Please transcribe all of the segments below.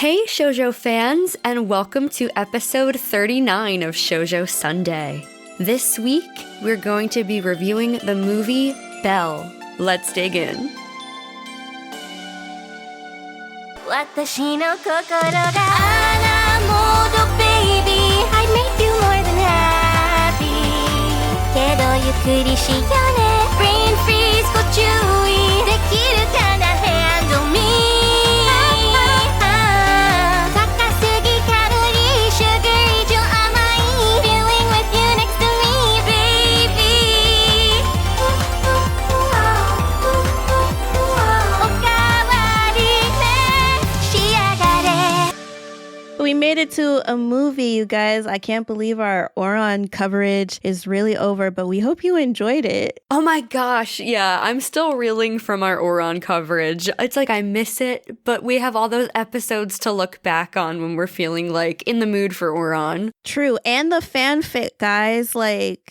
Hey Shoujo fans, and welcome to episode 39 of Shoujo Sundae. This week, we're going to be reviewing the movie Belle. Let's dig in. 私の心があらモード baby I'd make you more than happy けどゆっくりしようね Brain freeze ご注意できるかな Handle me 高すぎカロリー Sugar 以上甘い Feeling with you next to me baby おかわり We made it to a movie, you guys. I can't believe our Oron coverage is really over, but we hope you enjoyed it. Oh my gosh, yeah, I'm still reeling from our Oron coverage. It's like I miss it, but we have all those episodes to look back on when we're feeling like in the mood for Oron. True, and the fanfic, guys.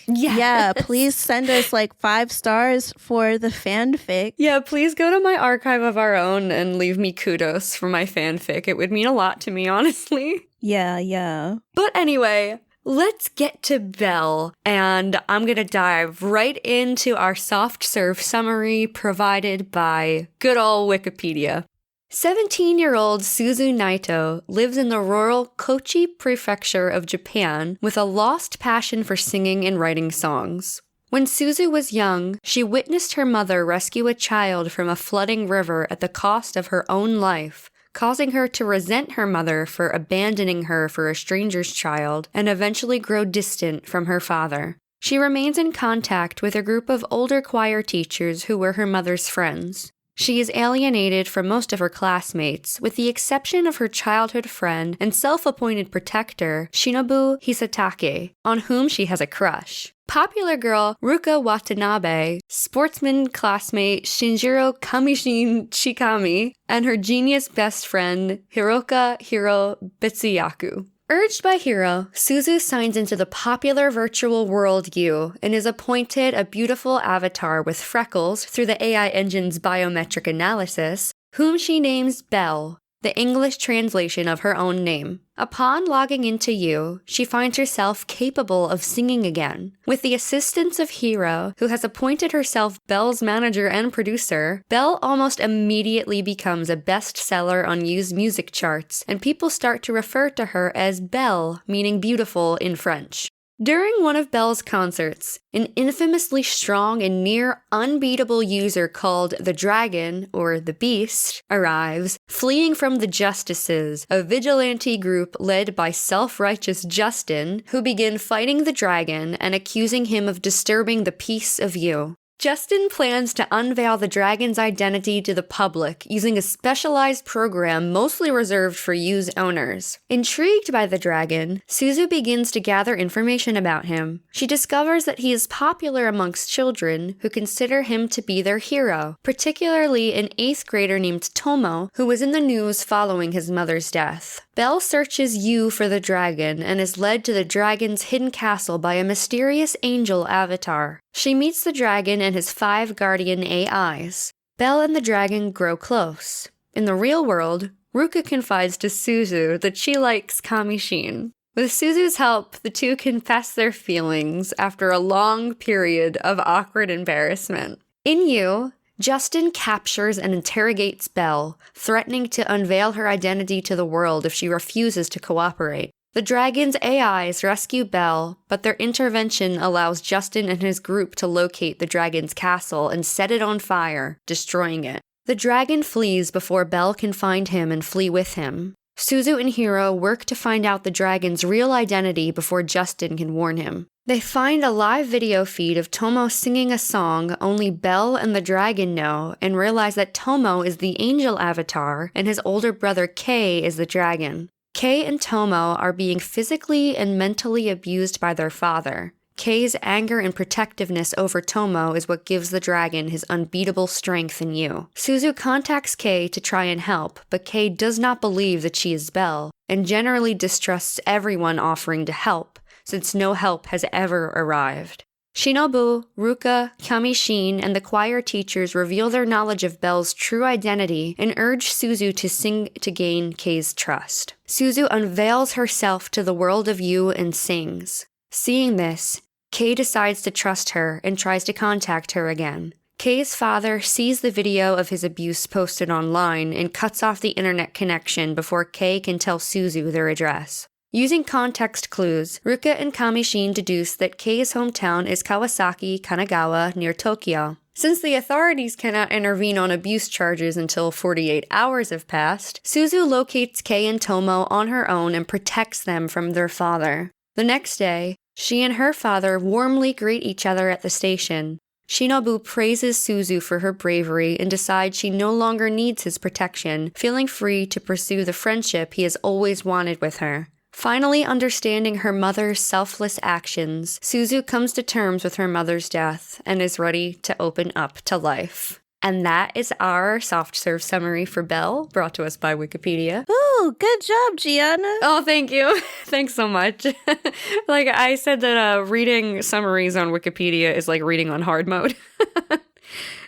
Yeah, please send us 5 stars for the fanfic. Yeah, please go to my archive of our own and leave me kudos for my fanfic. It would mean a lot to me, honestly. Yeah. But anyway, let's get to Belle, and I'm gonna dive right into our soft serve summary provided by good ol' Wikipedia. 17-year-old Suzu Naito lives in the rural Kochi prefecture of Japan with a lost passion for singing and writing songs. When Suzu was young, she witnessed her mother rescue a child from a flooding river at the cost of her own life, causing her to resent her mother for abandoning her for a stranger's child and eventually grow distant from her father. She remains in contact with a group of older choir teachers who were her mother's friends. She is alienated from most of her classmates, with the exception of her childhood friend and self-appointed protector, Shinobu Hisatake, on whom she has a crush. Popular girl Ruka Watanabe, sportsman classmate Shinjiro Kamishin Chikami, and her genius best friend Hiroka Hiro Betsuyaku. Urged by Hiro, Suzu signs into the popular virtual world U and is appointed a beautiful avatar with freckles through the AI engine's biometric analysis, whom she names Belle, the English translation of her own name. Upon logging into U, she finds herself capable of singing again. With the assistance of Hiro, who has appointed herself Belle's manager and producer, Belle almost immediately becomes a bestseller on U's music charts, and people start to refer to her as Belle, meaning beautiful in French. During one of Belle's concerts, an infamously strong and near unbeatable user called the Dragon, or the Beast, arrives, fleeing from the Justices, a vigilante group led by self-righteous Justin, who begin fighting the Dragon and accusing him of disturbing the peace of U. Justin plans to unveil the Dragon's identity to the public using a specialized program mostly reserved for U's owners. Intrigued by the Dragon, Suzu begins to gather information about him. She discovers that he is popular amongst children who consider him to be their hero, particularly an 8th grader named Tomo, who was in the news following his mother's death. Belle searches U for the Dragon and is led to the Dragon's hidden castle by a mysterious angel avatar. She meets the Dragon and his 5 guardian AIs. Belle and the Dragon grow close. In the real world, Ruka confides to Suzu that she likes Kamishin. With Suzu's help, the two confess their feelings after a long period of awkward embarrassment. In U, Justin captures and interrogates Belle, threatening to unveil her identity to the world if she refuses to cooperate. The Dragon's AIs rescue Belle, but their intervention allows Justin and his group to locate the Dragon's castle and set it on fire, destroying it. The Dragon flees before Belle can find him and flee with him. Suzu and Hiro work to find out the Dragon's real identity before Justin can warn him. They find a live video feed of Tomo singing a song only Belle and the Dragon know and realize that Tomo is the angel avatar and his older brother Kei is the Dragon. Kei and Tomo are being physically and mentally abused by their father. Kei's anger and protectiveness over Tomo is what gives the Dragon his unbeatable strength in U. Suzu contacts Kei to try and help, but Kei does not believe that she is Belle, and generally distrusts everyone offering to help, since no help has ever arrived. Shinobu, Ruka, Kamishin, and the choir teachers reveal their knowledge of Belle's true identity and urge Suzu to sing to gain Kei's trust. Suzu unveils herself to the world of you and sings. Seeing this, Kei decides to trust her and tries to contact her again. Kei's father sees the video of his abuse posted online and cuts off the internet connection before Kei can tell Suzu their address. Using context clues, Ruka and Kamishin deduce that Kei's hometown is Kawasaki, Kanagawa, near Tokyo. Since the authorities cannot intervene on abuse charges until 48 hours have passed, Suzu locates Kei and Tomo on her own and protects them from their father. The next day, she and her father warmly greet each other at the station. Shinobu praises Suzu for her bravery and decides she no longer needs his protection, feeling free to pursue the friendship he has always wanted with her. Finally understanding her mother's selfless actions, Suzu comes to terms with her mother's death and is ready to open up to life. And that is our soft serve summary for Belle, brought to us by Wikipedia. Ooh, good job, Giana. Oh, thank you. Thanks so much. Like I said that reading summaries on Wikipedia is like reading on hard mode.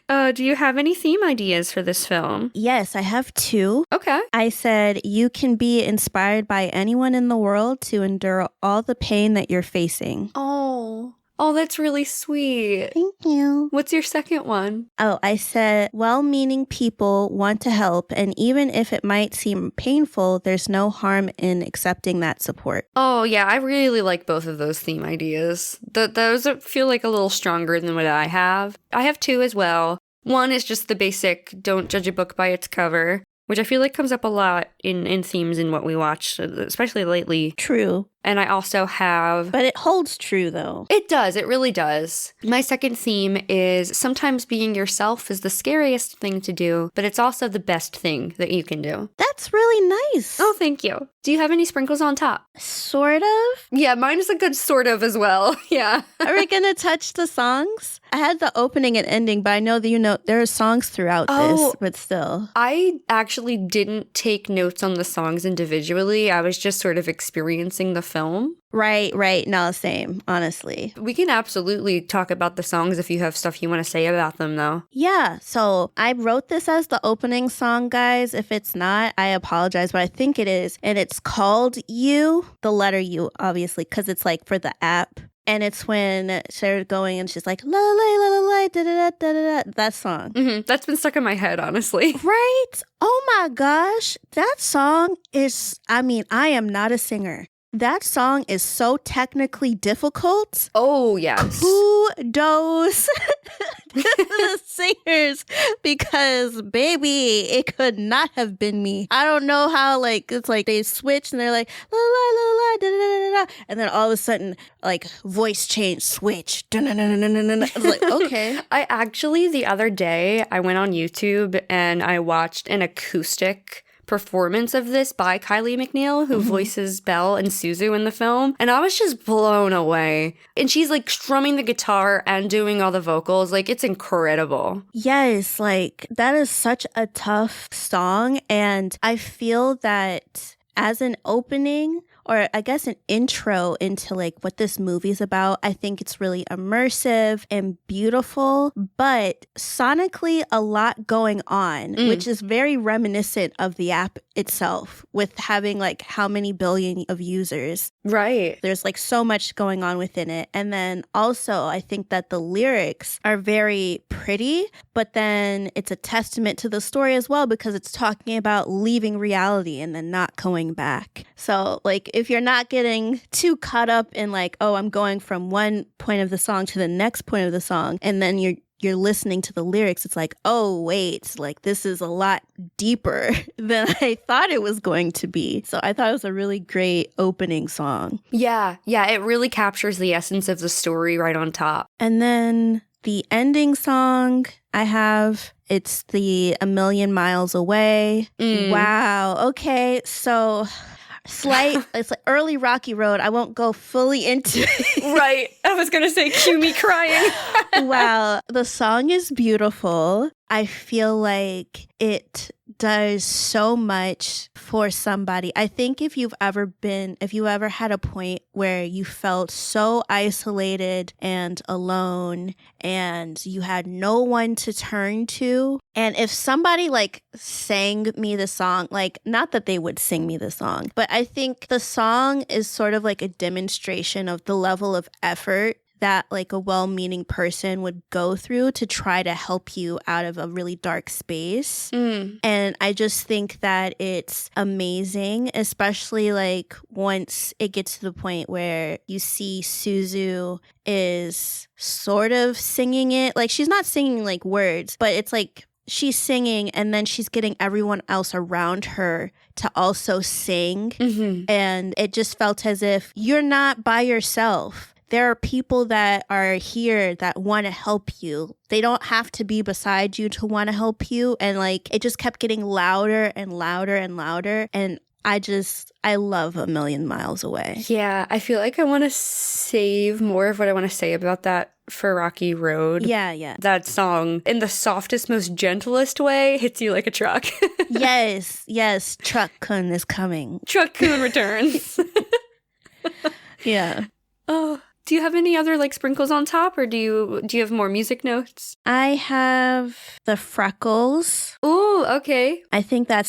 Do you have any theme ideas for this film? Yes, I have 2. Okay. I said, you can be inspired by anyone in the world to endure all the pain that you're facing. Oh, that's really sweet. Thank you. What's your second one? Oh, I said, well-meaning people want to help, and even if it might seem painful, there's no harm in accepting that support. Oh, yeah, I really like both of those theme ideas. Those feel like a little stronger than what I have. I have 2 as well. One is just the basic, don't judge a book by its cover, which I feel like comes up a lot in themes in what we watch, especially lately. True. And I also have... But it holds true, though. It does. It really does. My second theme is sometimes being yourself is the scariest thing to do, but it's also the best thing that you can do. That's really nice. Oh, thank you. Do you have any sprinkles on top? Sort of. Yeah, mine is a good sort of as well. Yeah. Are we going to touch the songs? I had the opening and ending, but I know that there are songs throughout this, but still. I actually didn't take notes on the songs individually. I was just sort of experiencing the film. Right. No, same, honestly. We can absolutely talk about the songs if you have stuff you want to say about them, though. Yeah, so I wrote this as the opening song, guys. If it's not, I apologize, but I think it is. And it's called You, the letter U, obviously, because it's like for the app. And it's when Sarah's going and she's like, la la la la la da da da da da. That song. Mm-hmm. That's been stuck in my head, honestly. Right? Oh my gosh. That song is, I am not a singer. That song is so technically difficult. Oh, yes. Kudos to the singers, because baby, it could not have been me. I don't know how, like, it's like they switch and they're like, la la la la da da da da, and then all of a sudden, like, voice change, switch. I was like, okay. I actually, the other day, I went on YouTube and I watched an acoustic performance of this by Kylie McNeil, who voices Belle and Suzu in the film, and I was just blown away. And she's like strumming the guitar and doing all the vocals. Like, it's incredible. Yes, like that is such a tough song, and I feel that as an opening, or I guess an intro into like what this movie's about, I think it's really immersive and beautiful, but sonically a lot going on, which is very reminiscent of the app itself, with having like how many billion of users. Right. There's like so much going on within it. And then also I think that the lyrics are very pretty, but then it's a testament to the story as well, because it's talking about leaving reality and then not going back. So like, if you're not getting too caught up in like, oh, I'm going from one point of the song to the next point of the song, and then you're listening to the lyrics, it's like, oh, wait, like this is a lot deeper than I thought it was going to be. So I thought it was a really great opening song. Yeah, it really captures the essence of the story right on top. And then the ending song it's the A Million Miles Away. Wow. Okay. So it's like early Rocky Road. I won't go fully into it. Right. I was going to say, cue me crying. Wow. The song is beautiful. I feel like it does so much for somebody. I think if you ever had a point where you felt so isolated and alone and you had no one to turn to, and if somebody like sang me the song, like not that they would sing me the song, but I think the song is sort of like a demonstration of the level of effort that like a well-meaning person would go through to try to help you out of a really dark space. And I just think that it's amazing, especially like once it gets to the point where you see Suzu is sort of singing it. Like she's not singing like words, but it's like she's singing and then she's getting everyone else around her to also sing. And it just felt as if you're not by yourself. There are people that are here that want to help you. They don't have to be beside you to want to help you. And like, it just kept getting louder and louder and louder. And I love A Million Miles Away. Yeah, I feel like I want to save more of what I want to say about that for Rocky Road. Yeah. That song, in the softest, most gentlest way, hits you like a truck. Yes. Truck-kun is coming. Truck-kun returns. Yeah. Oh. Do you have any other like sprinkles on top, or do you have more music notes? I have the freckles. Ooh, okay. I think that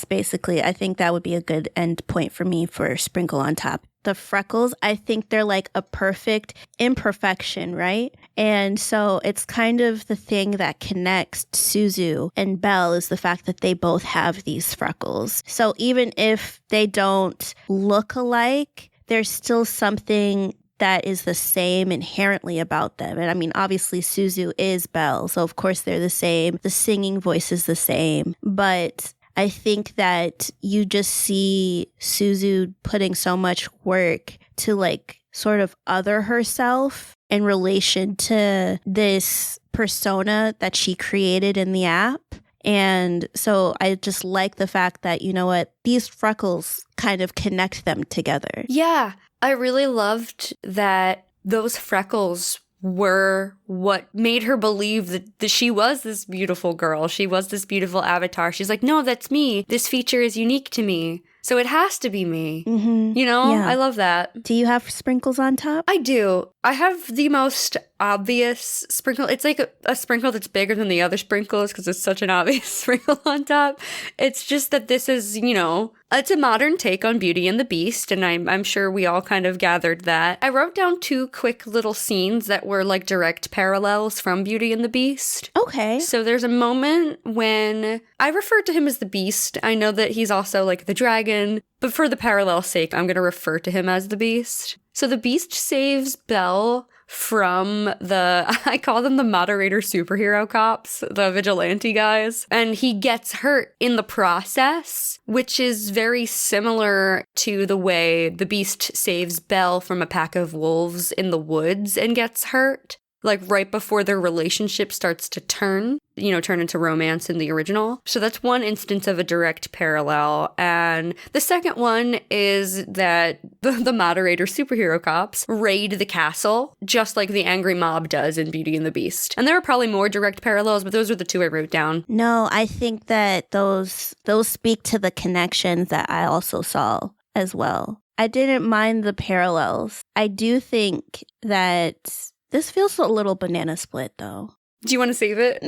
would be a good end point for me for sprinkle on top. The freckles, I think they're like a perfect imperfection, right? And so it's kind of the thing that connects Suzu and Belle is the fact that they both have these freckles. So even if they don't look alike, there's still something that is the same inherently about them. And I mean, obviously Suzu is Belle, so of course they're the same. The singing voice is the same. But I think that you just see Suzu putting so much work to like sort of other herself in relation to this persona that she created in the app. And so I just like the fact that, you know what, these freckles kind of connect them together. Yeah. I really loved that those freckles were what made her believe that she was this beautiful girl. She was this beautiful avatar. She's like, no, that's me. This feature is unique to me. So it has to be me. You know, Yeah. I love that. Do you have sprinkles on top? I do. I have the most obvious sprinkle. It's like a sprinkle that's bigger than the other sprinkles because it's such an obvious sprinkle on top. It's just that this is, you know, it's a modern take on Beauty and the Beast, and I'm sure we all kind of gathered that. I wrote down 2 quick little scenes that were like direct parallels from Beauty and the Beast. Okay. So there's a moment when I referred to him as the Beast. I know that he's also like the dragon, but for the parallel sake, I'm going to refer to him as the Beast. So the Beast saves Belle from I call them the moderator superhero cops, the vigilante guys, and he gets hurt in the process, which is very similar to the way the Beast saves Belle from a pack of wolves in the woods and gets hurt. Like right before their relationship starts to turn into romance in the original. So that's one instance of a direct parallel. And the second one is that the moderator superhero cops raid the castle, just like the angry mob does in Beauty and the Beast. And there are probably more direct parallels, but those are the 2 I wrote down. No, I think that those speak to the connections that I also saw as well. I didn't mind the parallels. I do think that this feels a little banana split, though. Do you want to save it?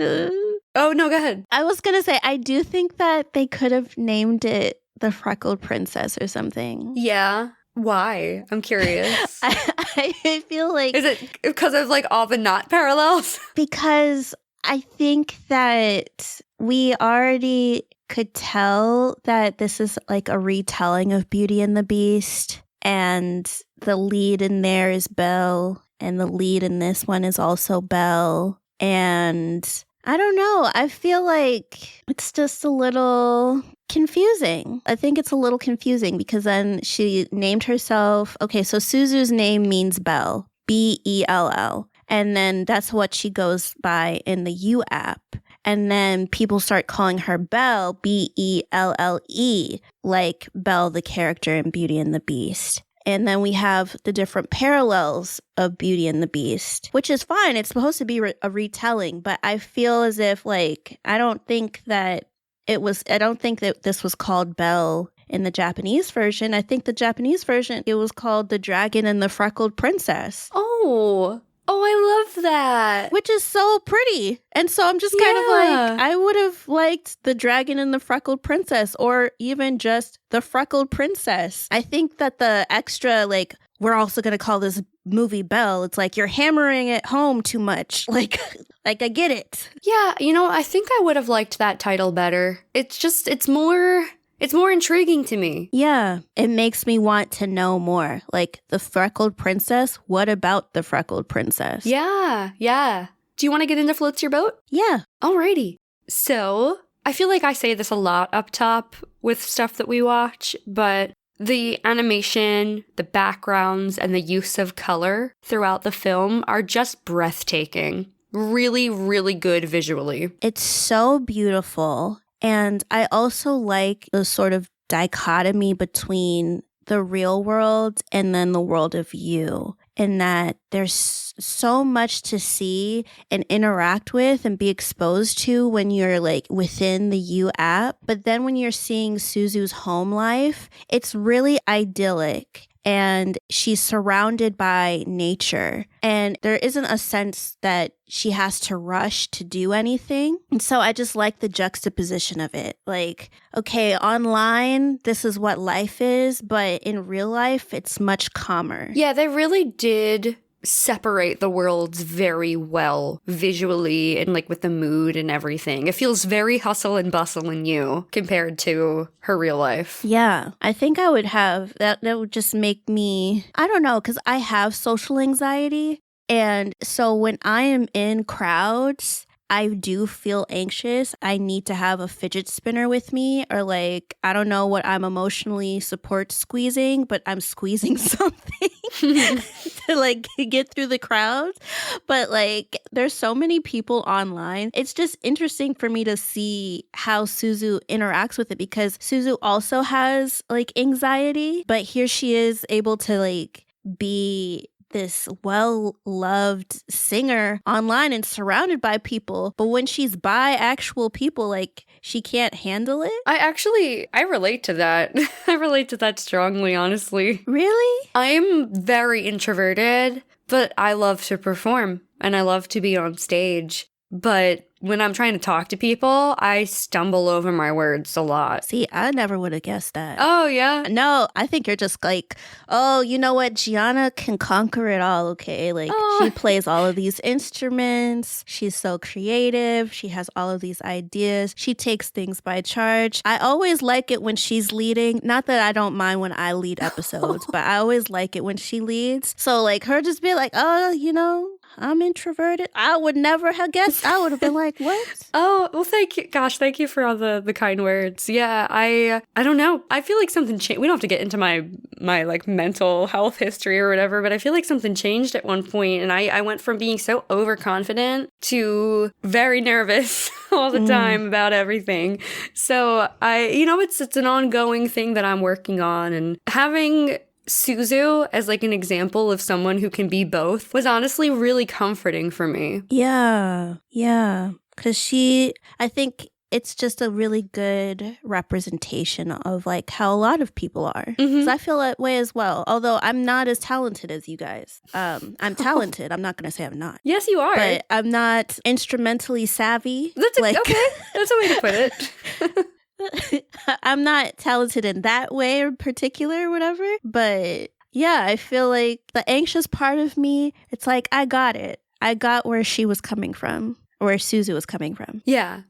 Oh, no, go ahead. I was going to say, I do think that they could have named it the Freckled Princess or something. Yeah. Why? I'm curious. I feel like... Is it because of like all the not parallels? Because I think that we already could tell that this is like a retelling of Beauty and the Beast. And the lead in there is Belle. And the lead in this one is also Belle. And I don't know. I feel like it's just a little confusing. I think it's a little confusing because then she named herself. Okay, so Suzu's name means Belle. Bell. And then that's what she goes by in the U app. And then people start calling her Belle, Belle, like Belle, the character in Beauty and the Beast. And then we have the different parallels of Beauty and the Beast, which is fine. It's supposed to be a retelling, but I feel as if, like, I don't think that this was called Belle in the Japanese version. I think the Japanese version, it was called The Dragon and the Freckled Princess. Oh, I love that. Which is so pretty. And so I'm just kind of like, I would have liked The Dragon and the Freckled Princess, or even just The Freckled Princess. I think that the extra, like, we're also going to call this movie Belle. It's like, you're hammering it home too much. Like I get it. Yeah, I think I would have liked that title better. It's more intriguing to me. Yeah, it makes me want to know more. Like, the Freckled Princess, what about the Freckled Princess? Yeah. Do you want to get into Floats Your Boat? Yeah. Alrighty. So, I feel like I say this a lot up top with stuff that we watch, but the animation, the backgrounds, and the use of color throughout the film are just breathtaking. Really, really good visually. It's so beautiful. And I also like the sort of dichotomy between the real world and then the world of you, in that there's so much to see and interact with and be exposed to when you're like within the You app. But then when you're seeing Suzu's home life, it's really idyllic. And she's surrounded by nature. And there isn't a sense that she has to rush to do anything. And so I just like the juxtaposition of it. Like, okay, online, this is what life is. But in real life, it's much calmer. Yeah, they really did separate the worlds very well visually and like with the mood and everything. It feels very hustle and bustle in You compared to her real life. Yeah, I think I would have that. That would just make me, I don't know, because I have social anxiety. And so when I am in crowds, I do feel anxious. I need to have a fidget spinner with me, or like, I don't know what I'm emotionally support squeezing, but I'm squeezing something to like get through the crowd. But like, there's so many people online. It's just interesting for me to see how Suzu interacts with it, because Suzu also has like anxiety, but here she is able to like be this well-loved singer online and surrounded by people. But when she's by actual people, like, she can't handle it. I relate to that. I relate to that strongly, honestly. Really? I'm very introverted, but I love to perform and I love to be on stage. But when I'm trying to talk to people, I stumble over my words a lot. See, I never would have guessed that. Oh, yeah? No, I think you're just like, oh, you know what? Gianna can conquer it all, okay? Like, she plays all of these instruments. She's so creative. She has all of these ideas. She takes things by charge. I always like it when she's leading. Not that I don't mind when I lead episodes, but I always like it when she leads. So, like, her just be like, oh, you know, I'm introverted. I would never have guessed. I would have been like, what? Oh, well, thank you. Gosh, thank you for all the kind words. Yeah, I don't know. I feel like something changed. We don't have to get into my like mental health history or whatever, but I feel like something changed at one point, and I went from being so overconfident to very nervous all the time about everything. So it's an ongoing thing that I'm working on, and having Suzu as like an example of someone who can be both was honestly really comforting for me. Yeah. Because I think it's just a really good representation of like how a lot of people are. Because I feel that way as well. Although I'm not as talented as you guys. I'm talented. I'm not going to say I'm not. Yes, you are. But I'm not instrumentally savvy. Okay. That's a way to put it. I'm not talented in that way in particular or whatever. But yeah, I feel like the anxious part of me, it's like, I got it. I got where she was coming from, or where Suzu was coming from. Yeah.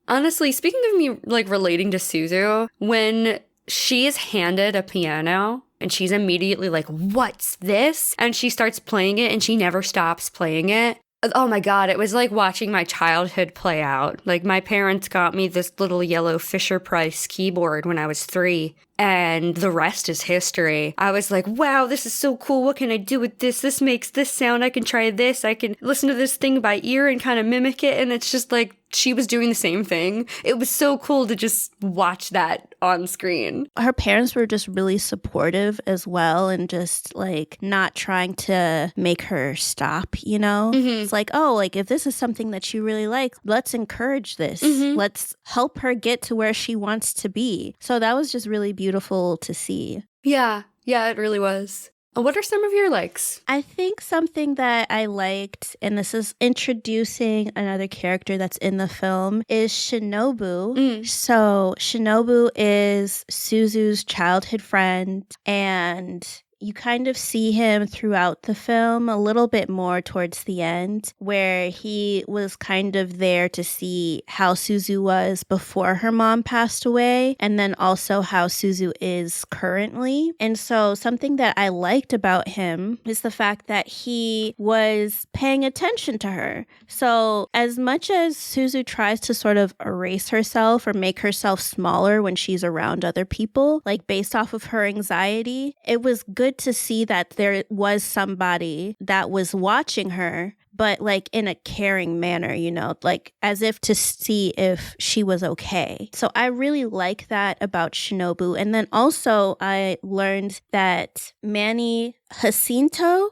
Honestly, speaking of me like relating to Suzu, when she is handed a piano and she's immediately like, what's this? And she starts playing it and she never stops playing it. Oh my God, it was like watching my childhood play out. Like, my parents got me this little yellow Fisher-Price keyboard when I was 3, and the rest is history. I was like, wow, this is so cool. What can I do with this? This makes this sound. I can try this. I can listen to this thing by ear and kind of mimic it. And it's just like, she was doing the same thing. It was so cool to just watch that on screen. Her parents were just really supportive as well, and just like not trying to make her stop, you know? It's like, oh, like if this is something that she really likes, let's encourage this. Let's help her get to where she wants to be. So that was just really beautiful to see. Yeah, it really was. What are some of your likes? I think something that I liked, and this is introducing another character that's in the film, is Shinobu. So Shinobu is Suzu's childhood friend, and you kind of see him throughout the film a little bit more towards the end, where he was kind of there to see how Suzu was before her mom passed away, and then also how Suzu is currently. And so something that I liked about him is the fact that he was paying attention to her. So as much as Suzu tries to sort of erase herself or make herself smaller when she's around other people, like based off of her anxiety, it was good to see that there was somebody that was watching her, but like in a caring manner, you know, like as if to see if she was okay. So I really like that about Shinobu. And then also I learned that Manny Jacinto,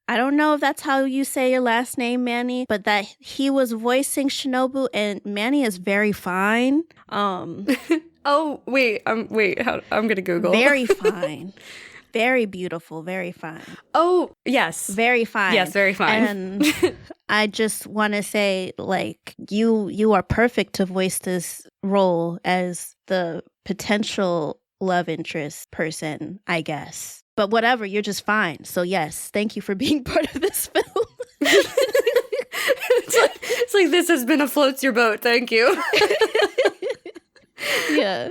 I don't know if that's how you say your last name, Manny, but that he was voicing Shinobu, and Manny is very fine. Oh, wait, I'm going to Google. Very fine. Very beautiful, very fine. Oh, yes. Very fine. Yes, very fine. And I just want to say, like, you are perfect to voice this role as the potential love interest person, I guess. But whatever, you're just fine. So yes, thank you for being part of this film. It's like this has been a floats your boat. Thank you. Yeah.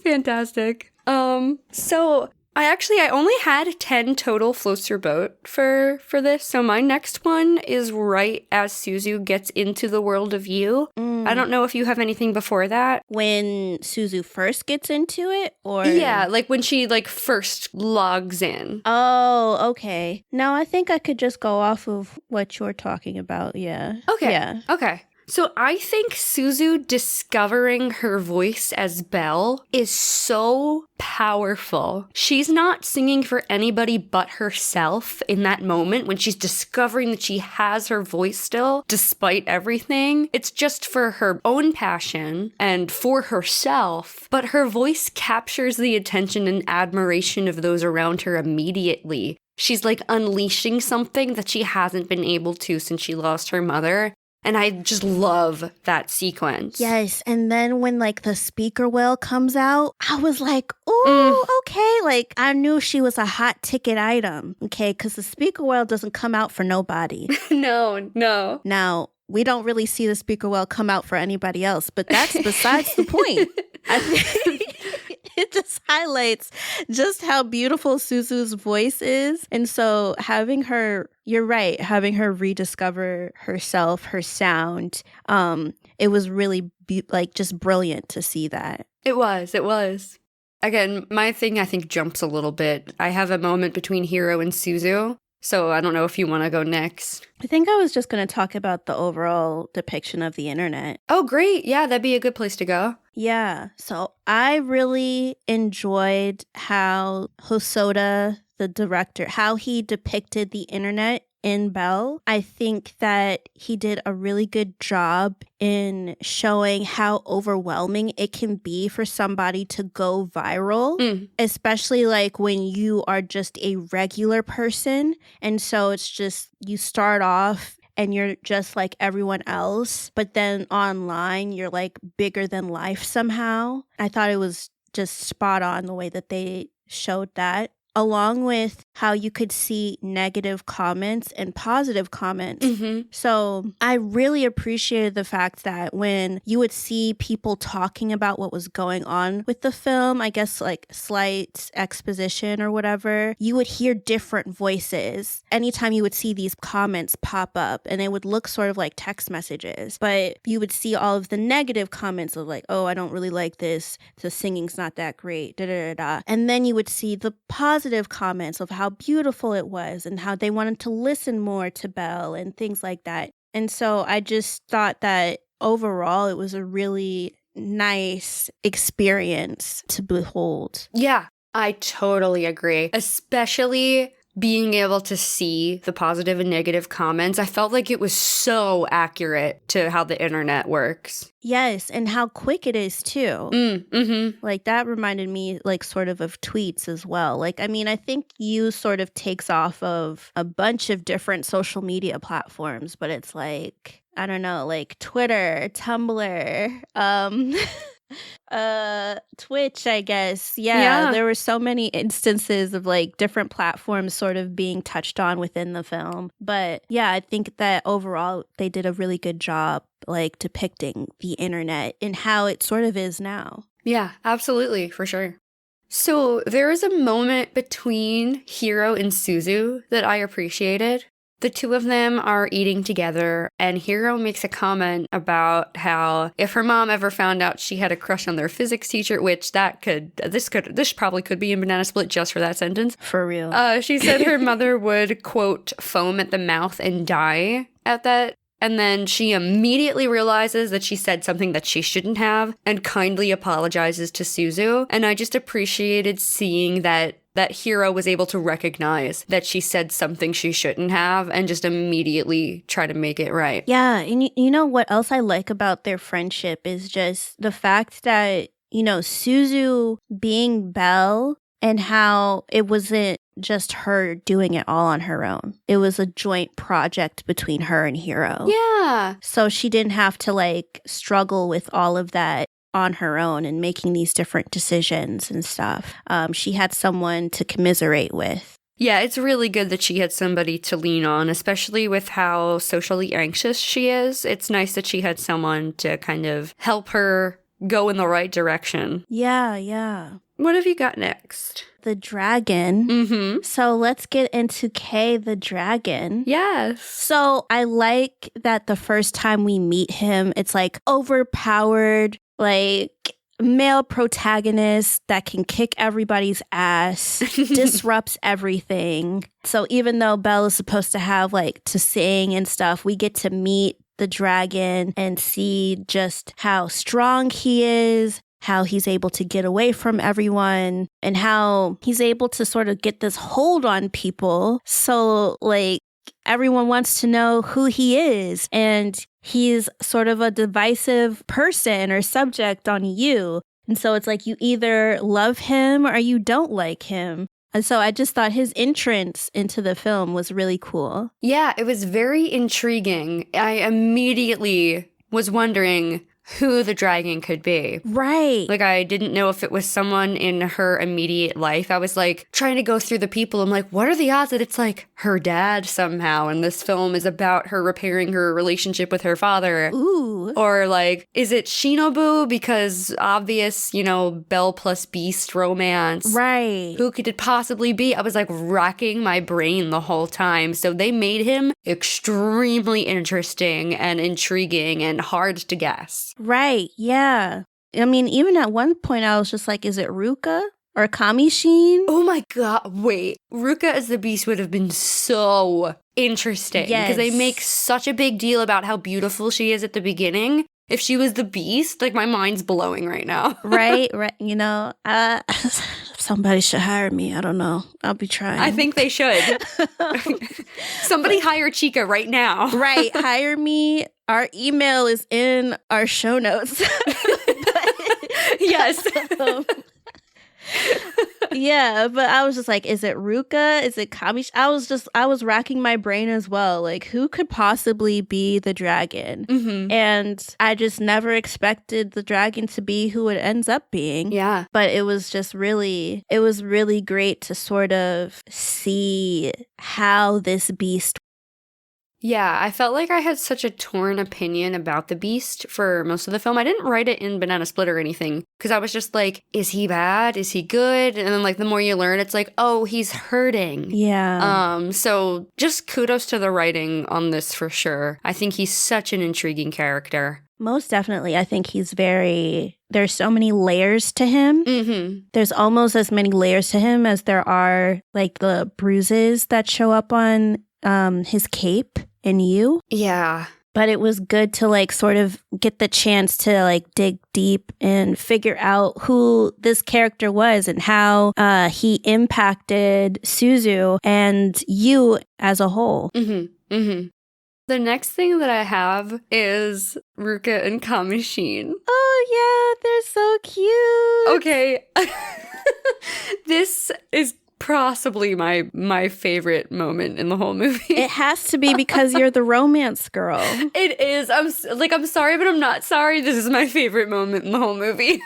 Fantastic. So I only had 10 total floats your boat for this. So my next one is right as Suzu gets into the world of you. I don't know if you have anything before that. When Suzu first gets into it, or yeah, like when she like first logs in. Oh, okay. No, I think I could just go off of what you're talking about. Yeah. Okay. Yeah. Okay. So I think Suzu discovering her voice as Belle is so powerful. She's not singing for anybody but herself in that moment when she's discovering that she has her voice still, despite everything. It's just for her own passion and for herself, but her voice captures the attention and admiration of those around her immediately. She's like unleashing something that she hasn't been able to since she lost her mother. And I just love that sequence. Yes. And then when like the speaker whale comes out, I was like, ooh, okay. Like I knew she was a hot ticket item. Okay. Because the speaker whale doesn't come out for nobody. No. Now, we don't really see the speaker whale come out for anybody else, but that's besides the point. I think it just highlights just how beautiful Suzu's voice is. And so having her, you're right, having her rediscover herself, her sound, it was really just brilliant to see that. It was. Again, my thing I think jumps a little bit. I have a moment between Hiro and Suzu. So I don't know if you want to go next. I think I was just going to talk about the overall depiction of the internet. Oh, great. Yeah, that'd be a good place to go. Yeah. So I really enjoyed how Hosoda, the director, how he depicted the internet in Belle. I think that he did a really good job in showing how overwhelming it can be for somebody to go viral, especially like when you are just a regular person. And so it's just, you start off and you're just like everyone else, but then online you're like bigger than life somehow. I thought it was just spot on the way that they showed that, along with how you could see negative comments and positive comments. So I really appreciated the fact that when you would see people talking about what was going on with the film, I guess like slight exposition or whatever, you would hear different voices anytime you would see these comments pop up, and it would look sort of like text messages, but you would see all of the negative comments of like, oh, I don't really like this, the singing's not that great, and then you would see the positive comments of how beautiful it was and how they wanted to listen more to Belle and things like that. And so I just thought that overall it was a really nice experience to behold. Yeah, I totally agree. Especially being able to see the positive and negative comments. I felt like it was so accurate to how the internet works. Yes, and how quick it is too. Like that reminded me like sort of tweets as well. Like, I mean, I think you sort of takes off of a bunch of different social media platforms, but it's like, I don't know, like Twitter, Tumblr, Twitch, I guess. Yeah, there were so many instances of like different platforms sort of being touched on within the film. But yeah, I think that overall they did a really good job like depicting the internet and how it sort of is now. Yeah, absolutely, for sure. So there is a moment between Hiro and Suzu that I appreciated. The two of them are eating together, and Hiro makes a comment about how if her mom ever found out she had a crush on their physics teacher, which this probably could be in Banana Split just for that sentence. For real. She said her mother would, quote, foam at the mouth and die at that. And then she immediately realizes that she said something that she shouldn't have and kindly apologizes to Suzu. And I just appreciated seeing that Hiro was able to recognize that she said something she shouldn't have and just immediately try to make it right. Yeah, and you know what else I like about their friendship is just the fact that, you know, Suzu being Belle and how it wasn't just her doing it all on her own. It was a joint project between her and Hiro. Yeah. So she didn't have to like struggle with all of that on her own and making these different decisions and stuff. She had someone to commiserate with. Yeah, it's really good that she had somebody to lean on, especially with how socially anxious she is. It's nice that she had someone to kind of help her go in the right direction. Yeah. What have you got next? The dragon. Mm-hmm. So let's get into Kei the dragon. Yes. So I like that the first time we meet him, it's like overpowered, like male protagonist that can kick everybody's ass, disrupts everything. So even though Belle is supposed to have like to sing and stuff, we get to meet the dragon and see just how strong he is, how he's able to get away from everyone, and how he's able to sort of get this hold on people. So like everyone wants to know who he is, and he's sort of a divisive person or subject on you. And so it's like you either love him or you don't like him. And so I just thought his entrance into the film was really cool. Yeah, it was very intriguing. I immediately was wondering who the dragon could be. Right. Like, I didn't know if it was someone in her immediate life. I was, like, trying to go through the people. I'm like, what are the odds that it's, like, her dad somehow, and this film is about her repairing her relationship with her father? Ooh. Or, like, is it Shinobu? Because obvious, you know, Belle plus Beast romance. Right. Who could it possibly be? I was, like, racking my brain the whole time. So they made him extremely interesting and intriguing and hard to guess. Right, yeah. I mean, even at one point I was just like, is it Ruka or Kamishin? Oh my god, wait. Ruka as the Beast would have been so interesting. Yes. Because they make such a big deal about how beautiful she is at the beginning. If she was the Beast, like, my mind's blowing right now. Right. You know, somebody should hire me. I don't know. I'll be trying. I think they should. Somebody hire Chika right now. Right. Hire me. Our email is in our show notes. Yes. Yeah, but I was just like, is it Ruka? Is it Kamish? I was racking my brain as well. Like, who could possibly be the dragon? Mm-hmm. And I just never expected the dragon to be who it ends up being. Yeah. But it was really great to sort of see how this beast. Yeah, I felt like I had such a torn opinion about the Beast for most of the film. I didn't write it in Banana Split or anything, because I was just like, is he bad? Is he good? And then, like, the more you learn, it's like, oh, he's hurting. Yeah. So just kudos to the writing on this for sure. I think he's such an intriguing character. Most definitely. I think there's so many layers to him. Mm-hmm. There's almost as many layers to him as there are, like, the bruises that show up on his cape in You. Yeah. But it was good to like sort of get the chance to like dig deep and figure out who this character was and how he impacted Suzu and you as a whole. Mm-hmm. Mm-hmm. The next thing that I have is Ruka and Kamishin. Oh yeah, they're so cute. Okay. This is possibly my favorite moment in the whole movie. It has to be because you're the romance girl. It is. I'm sorry, but I'm not sorry. This is my favorite moment in the whole movie.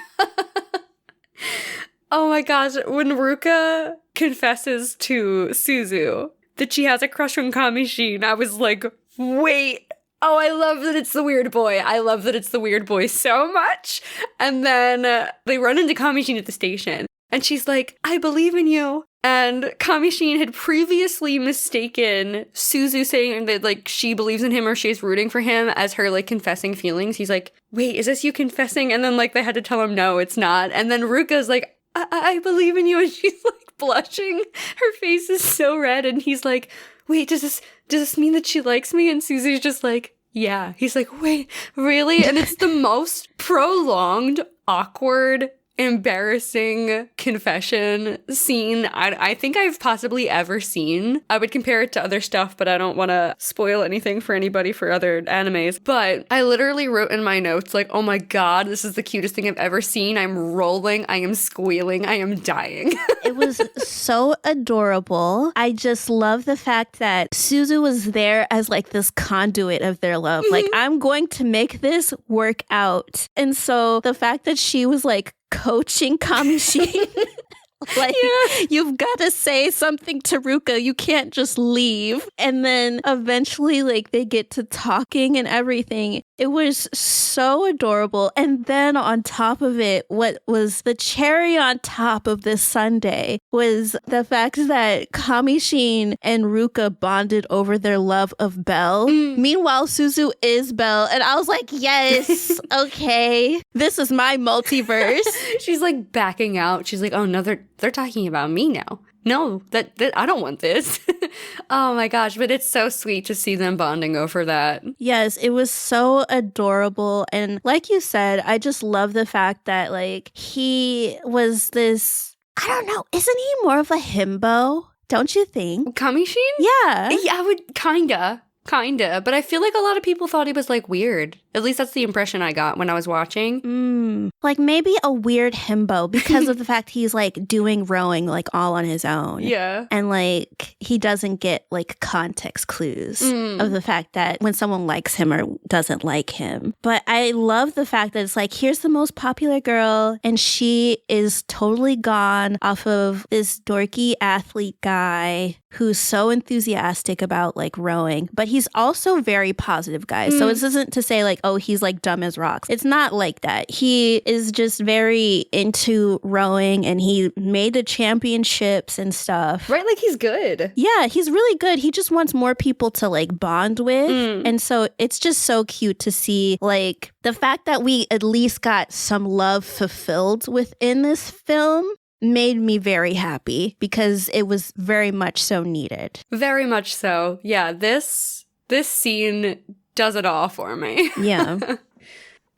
Oh my gosh, when Ruka confesses to Suzu that she has a crush on Kamishin, I was like, wait. Oh, I love that it's the weird boy. I love that it's the weird boy so much. And then they run into Kamishin at the station. And she's like, I believe in you. And Kamishin had previously mistaken Suzu saying that, like, she believes in him or she's rooting for him as her, like, confessing feelings. He's like, wait, is this you confessing? And then, like, they had to tell him, no, it's not. And then Ruka's like, I believe in you. And she's, like, blushing. Her face is so red. And he's like, wait, does this mean that she likes me? And Suzu's just like, yeah. He's like, wait, really? And it's the most prolonged, awkward, embarrassing confession scene I think I've possibly ever seen. I would compare it to other stuff, but I don't want to spoil anything for anybody for other animes. But I literally wrote in my notes, like, oh my god, this is the cutest thing I've ever seen. I'm rolling, I am squealing, I am dying. It was so adorable. I just love the fact that Suzu was there as like this conduit of their love. Like, I'm going to make this work out. And so the fact that she was like coaching Kamishin, like, yeah, you've got to say something to Ruka. You can't just leave. And then eventually, like, they get to talking and everything. It was so adorable. And then on top of it, what was the cherry on top of this sundae was the fact that Kamishin and Ruka bonded over their love of Belle. Meanwhile, Suzu is Belle. And I was like, yes, okay, this is my multiverse. She's like backing out. She's like, oh no, they're talking about me now. No, that I don't want this. Oh my gosh, but it's so sweet to see them bonding over that. Yes, it was so adorable. And like you said, I just love the fact that, like, he was this, I don't know, isn't he more of a himbo? Don't you think? Kamishin? Yeah. Yeah, I would kinda. But I feel like a lot of people thought he was, like, weird. At least that's the impression I got when I was watching. Like, maybe a weird himbo because of the fact he's, like, doing rowing, like, all on his own. Yeah. And, like, he doesn't get, like, context clues of the fact that when someone likes him or doesn't like him. But I love the fact that it's, like, here's the most popular girl, and she is totally gone off of this dorky athlete guy who's so enthusiastic about, like, rowing. But he's also very positive, guys. So this isn't to say, like, oh, he's, like, dumb as rocks. It's not like that. He is just very into rowing, and he made the championships and stuff. Right, like, he's good. Yeah, he's really good. He just wants more people to, like, bond with. And so it's just so cute to see, like, the fact that we at least got some love fulfilled within this film made me very happy because it was very much so needed. Very much so. Yeah, this scene does it all for me. Yeah.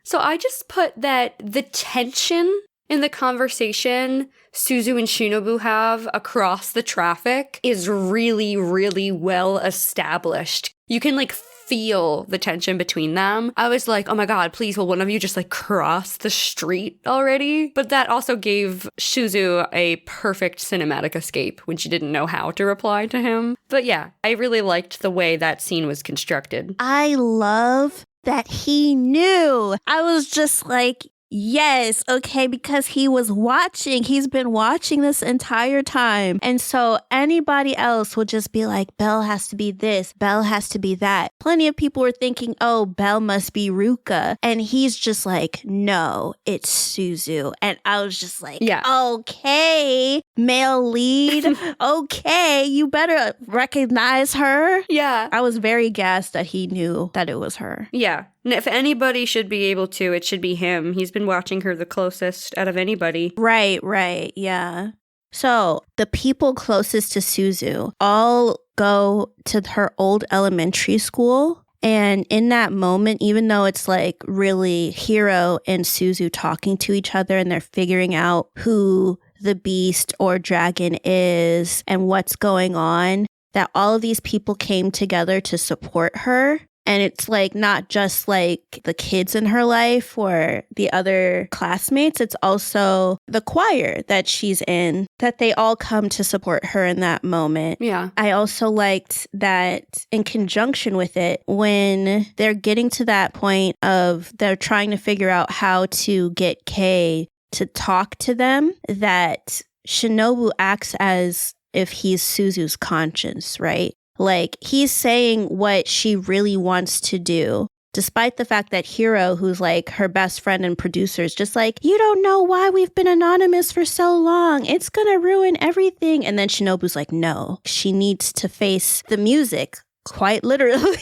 So I just put that the tension in the conversation Suzu and Shinobu have across the traffic is really, really well established. You can, like, feel the tension between them. I was like, oh my god, please, will one of you just, like, cross the street already? But that also gave Suzu a perfect cinematic escape when she didn't know how to reply to him. But yeah, I really liked the way that scene was constructed. I love that he knew. I was just like, yes, okay, because he was watching. He's been watching this entire time. And so anybody else would just be like, Belle has to be this, Belle has to be that. Plenty of people were thinking, oh, Belle must be Ruka. And he's just like, no, it's Suzu. And I was just like, yeah, okay, male lead. Okay, you better recognize her. Yeah. I was very gassed that he knew that it was her. Yeah. If anybody should be able to, it should be him. He's been watching her the closest out of anybody. Right, yeah. So the people closest to Suzu all go to her old elementary school, And in that moment, even though it's like really Hiro and Suzu talking to each other and they're figuring out who the beast or dragon is and what's going on, that all of these people came together to support her. And it's like not just like the kids in her life or the other classmates. It's also the choir that she's in, that they all come to support her in that moment. Yeah. I also liked that in conjunction with it, when they're getting to that point of they're trying to figure out how to get Kei to talk to them, that Shinobu acts as if he's Suzu's conscience, right? Like, he's saying what she really wants to do, despite the fact that Hiro, who's like her best friend and producer, is just like, you don't know why we've been anonymous for so long. It's gonna ruin everything. And then Shinobu's like, no, she needs to face the music. Quite literally.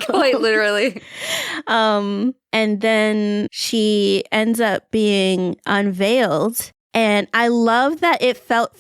Quite literally. And then she ends up being unveiled. And I love that it felt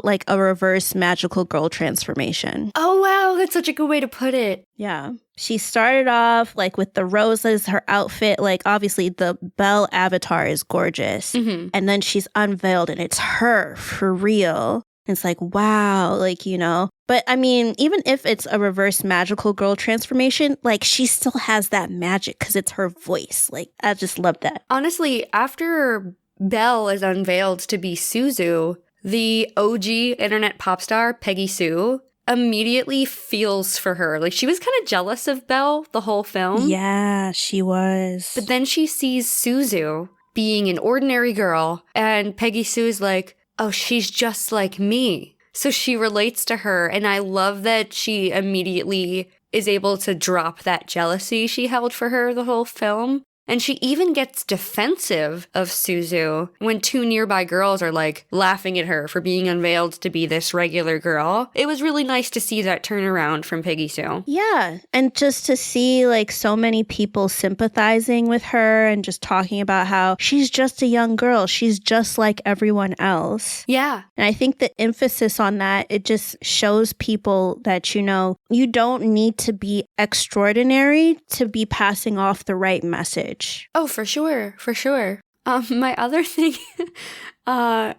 like a reverse magical girl transformation. Oh, wow. That's such a good way to put it. Yeah. She started off like with the roses, her outfit, like obviously the Belle avatar is gorgeous. Mm-hmm. And then she's unveiled and it's her for real. It's like, wow, like, you know. But I mean, even if it's a reverse magical girl transformation, like she still has that magic because it's her voice. Like, I just love that. Honestly, after Belle is unveiled to be Suzu, the OG internet pop star, Peggy Sue, immediately feels for her. Like, she was kind of jealous of Belle the whole film. Yeah, she was. But then she sees Suzu being an ordinary girl, and Peggy Sue is like, oh, she's just like me. So she relates to her, and I love that she immediately is able to drop that jealousy she held for her the whole film. And she even gets defensive of Suzu when two nearby girls are like laughing at her for being unveiled to be this regular girl. It was really nice to see that turnaround from Peggy Sue. Yeah. And just to see like so many people sympathizing with her and just talking about how she's just a young girl. She's just like everyone else. Yeah. And I think the emphasis on that, it just shows people that, you know, you don't need to be extraordinary to be passing off the right message. Oh, for sure. For sure. My other thing,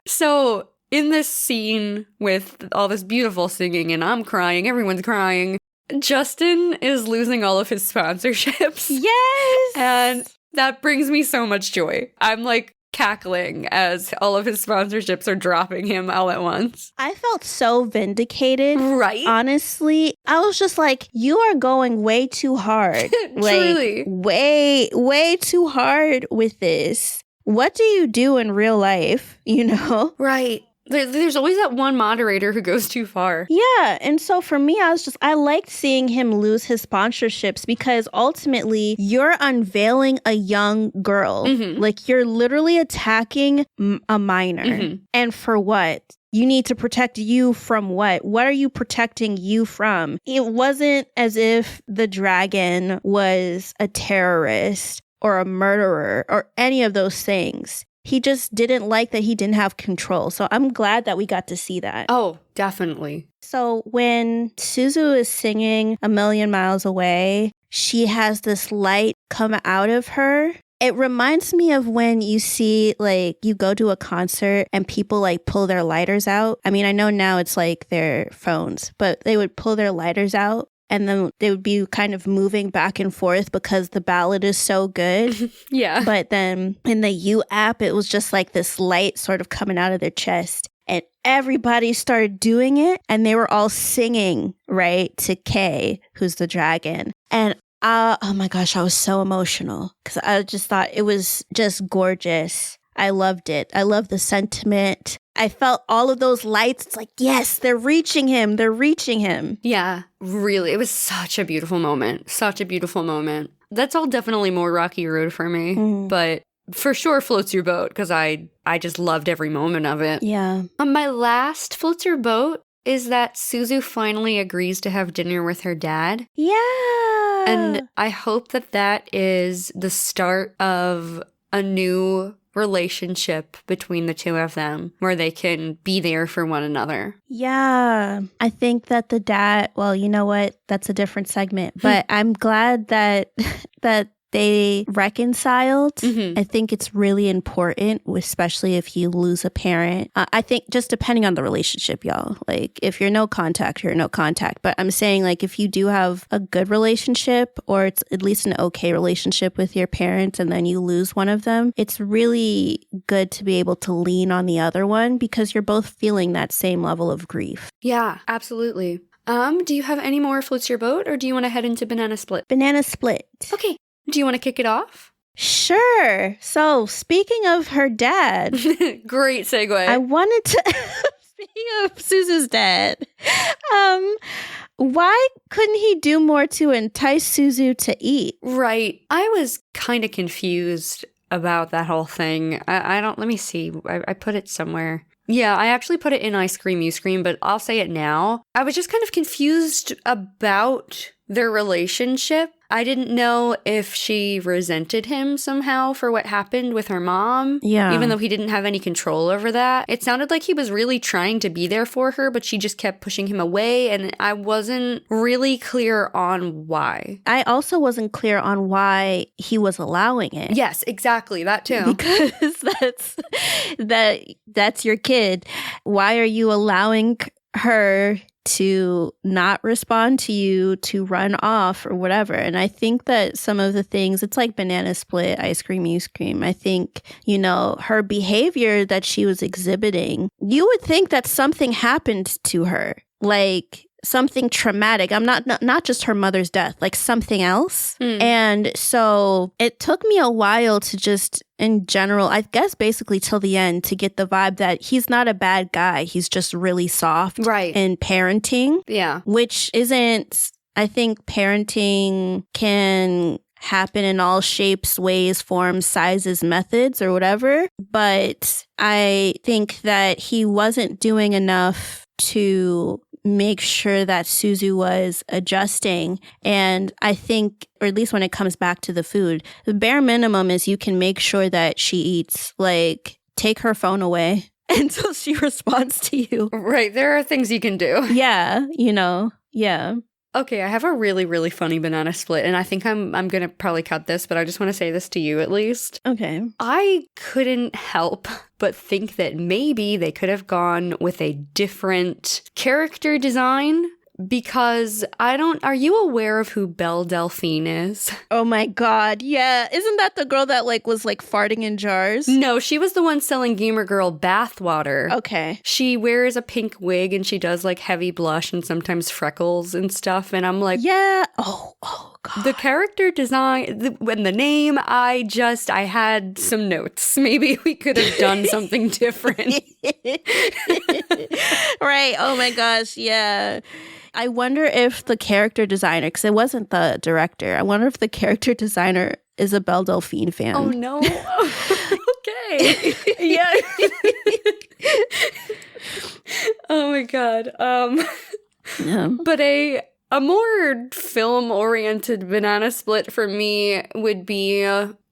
so in this scene with all this beautiful singing and I'm crying, everyone's crying, Justin is losing all of his sponsorships. Yes! And that brings me so much joy. I'm like cackling as all of his sponsorships are dropping him all at once. I felt so vindicated. Right? Honestly, I was just like, you are going way too hard. Truly. Like, way too hard with this. What do you do in real life, you know? Right. There's always that one moderator who goes too far. Yeah. And so for me, I liked seeing him lose his sponsorships because ultimately you're unveiling a young girl. Mm-hmm. Like you're literally attacking a minor. Mm-hmm. And for what? You need to protect you from what? What are you protecting you from? It wasn't as if the dragon was a terrorist or a murderer or any of those things. He just didn't like that he didn't have control. So I'm glad that we got to see that. Oh, definitely. So when Suzu is singing A Million Miles Away, she has this light come out of her. It reminds me of when you see, like, you go to a concert and people, like, pull their lighters out. I mean, I know now it's, like, their phones, but they would pull their lighters out. And then they would be kind of moving back and forth because the ballad is so good. Yeah. But then in the U app, it was just like this light sort of coming out of their chest. And everybody started doing it. And they were all singing, right, to Kei, who's the dragon. And oh my gosh, I was so emotional because I just thought it was just gorgeous. I loved it. I love the sentiment. I felt all of those lights. It's like, yes, they're reaching him. They're reaching him. Yeah, really. It was such a beautiful moment. Such a beautiful moment. That's all definitely more Rocky Road for me. But for sure floats your boat because I just loved every moment of it. Yeah. My last floats your boat is that Suzu finally agrees to have dinner with her dad. Yeah. And I hope that is the start of a new relationship between the two of them where they can be there for one another. Yeah. I think that the dad, well, you know what? That's a different segment, but I'm glad that that they reconciled. I think it's really important, especially if you lose a parent. I think just depending on the relationship, y'all. Like, if you're no contact, you're no contact. But I'm saying, like, if you do have a good relationship or it's at least an okay relationship with your parents and then you lose one of them, it's really good to be able to lean on the other one because you're both feeling that same level of grief. Yeah, absolutely. Do you have any more floats your boat, or do you want to head into Banana Split? Banana Split. Okay. Do you want to kick it off? Sure. So, speaking of her dad. Great segue. I wanted to, speaking of Suzu's dad, why couldn't he do more to entice Suzu to eat? Right. I was kind of confused about that whole thing. I don't, let me see. I put it somewhere. Yeah, I actually put it in I Scream, You Scream, but I'll say it now. I was just kind of confused about their relationship. I didn't know if she resented him somehow for what happened with her mom. Yeah. Even though he didn't have any control over that. It sounded like he was really trying to be there for her, but she just kept pushing him away, and I wasn't really clear on why. I also wasn't clear on why he was allowing it. Yes, exactly. That too. Because that's your kid. Why are you allowing her to not respond to you, to run off or whatever? And I think that some of the things, it's like Banana Split, I Scream, You Scream. I think, you know, her behavior that she was exhibiting, you would think that something happened to her, like something traumatic. I'm not just her mother's death, like something else. And so it took me a while to just, in general, I guess basically till the end, to get the vibe that he's not a bad guy. He's just really soft in parenting. Yeah. Which isn't, I think parenting can happen in all shapes, ways, forms, sizes, methods, or whatever. But I think that he wasn't doing enough to make sure that Suzu was adjusting. And I think, or at least when it comes back to the food, the bare minimum is you can make sure that she eats. Like, take her phone away until she responds to you. Right. There are things you can do. Yeah. You know. Yeah. Okay, I have a really, really funny banana split, and I think I'm going to probably cut this, but I just want to say this to you at least. Okay. I couldn't help but think that maybe they could have gone with a different character design, because are you aware of who Belle Delphine is? Oh my God, yeah. Isn't that the girl that was farting in jars? No, she was the one selling Gamer Girl bathwater. Okay. She wears a pink wig and she does heavy blush and sometimes freckles and stuff, and I'm like, yeah. Oh God. The character design and the name, I had some notes. Maybe we could have done something different. Right. Oh my gosh, yeah. I wonder if the character designer, because it wasn't the director, I wonder if the character designer is a Belle Delphine fan. Oh, no. Okay. Yeah. Oh, my God. Yeah. But a more film-oriented banana split for me would be,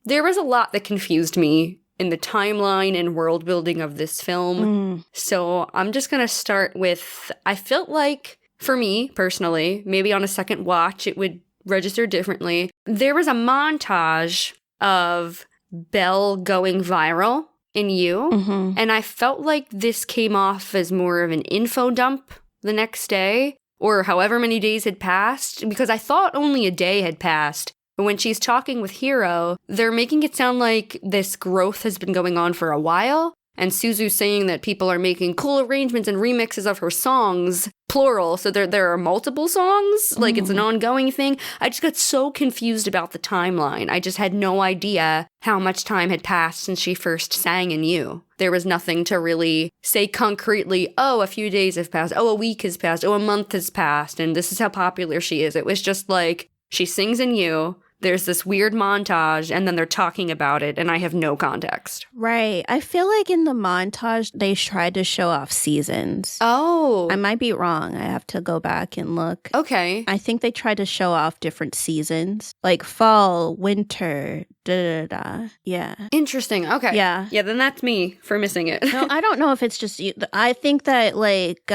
there was a lot that confused me in the timeline and world building of this film. So I'm just going to start with, I felt like, for me, personally, maybe on a second watch, it would register differently. There was a montage of Belle going viral in You, and I felt like this came off as more of an info dump the next day, or however many days had passed, because I thought only a day had passed. But when she's talking with Hiro, they're making it sound like this growth has been going on for a while, and Suzu's saying that people are making cool arrangements and remixes of her songs, plural, so there are multiple songs, like it's an ongoing thing. I just got so confused about the timeline. I just had no idea how much time had passed since she first sang in You. There was nothing to really say concretely, oh, a few days have passed, oh, a week has passed, oh, a month has passed, and this is how popular she is. It was just like, she sings in You, there's this weird montage and then they're talking about it and I have no context. Right. I feel like in the montage, they tried to show off seasons. Oh. I might be wrong. I have to go back and look. Okay. I think they tried to show off different seasons, like fall, winter, da-da-da. Yeah. Interesting. Okay. Yeah. Yeah, then that's me for missing it. No, I don't know if it's just you. I think that, like,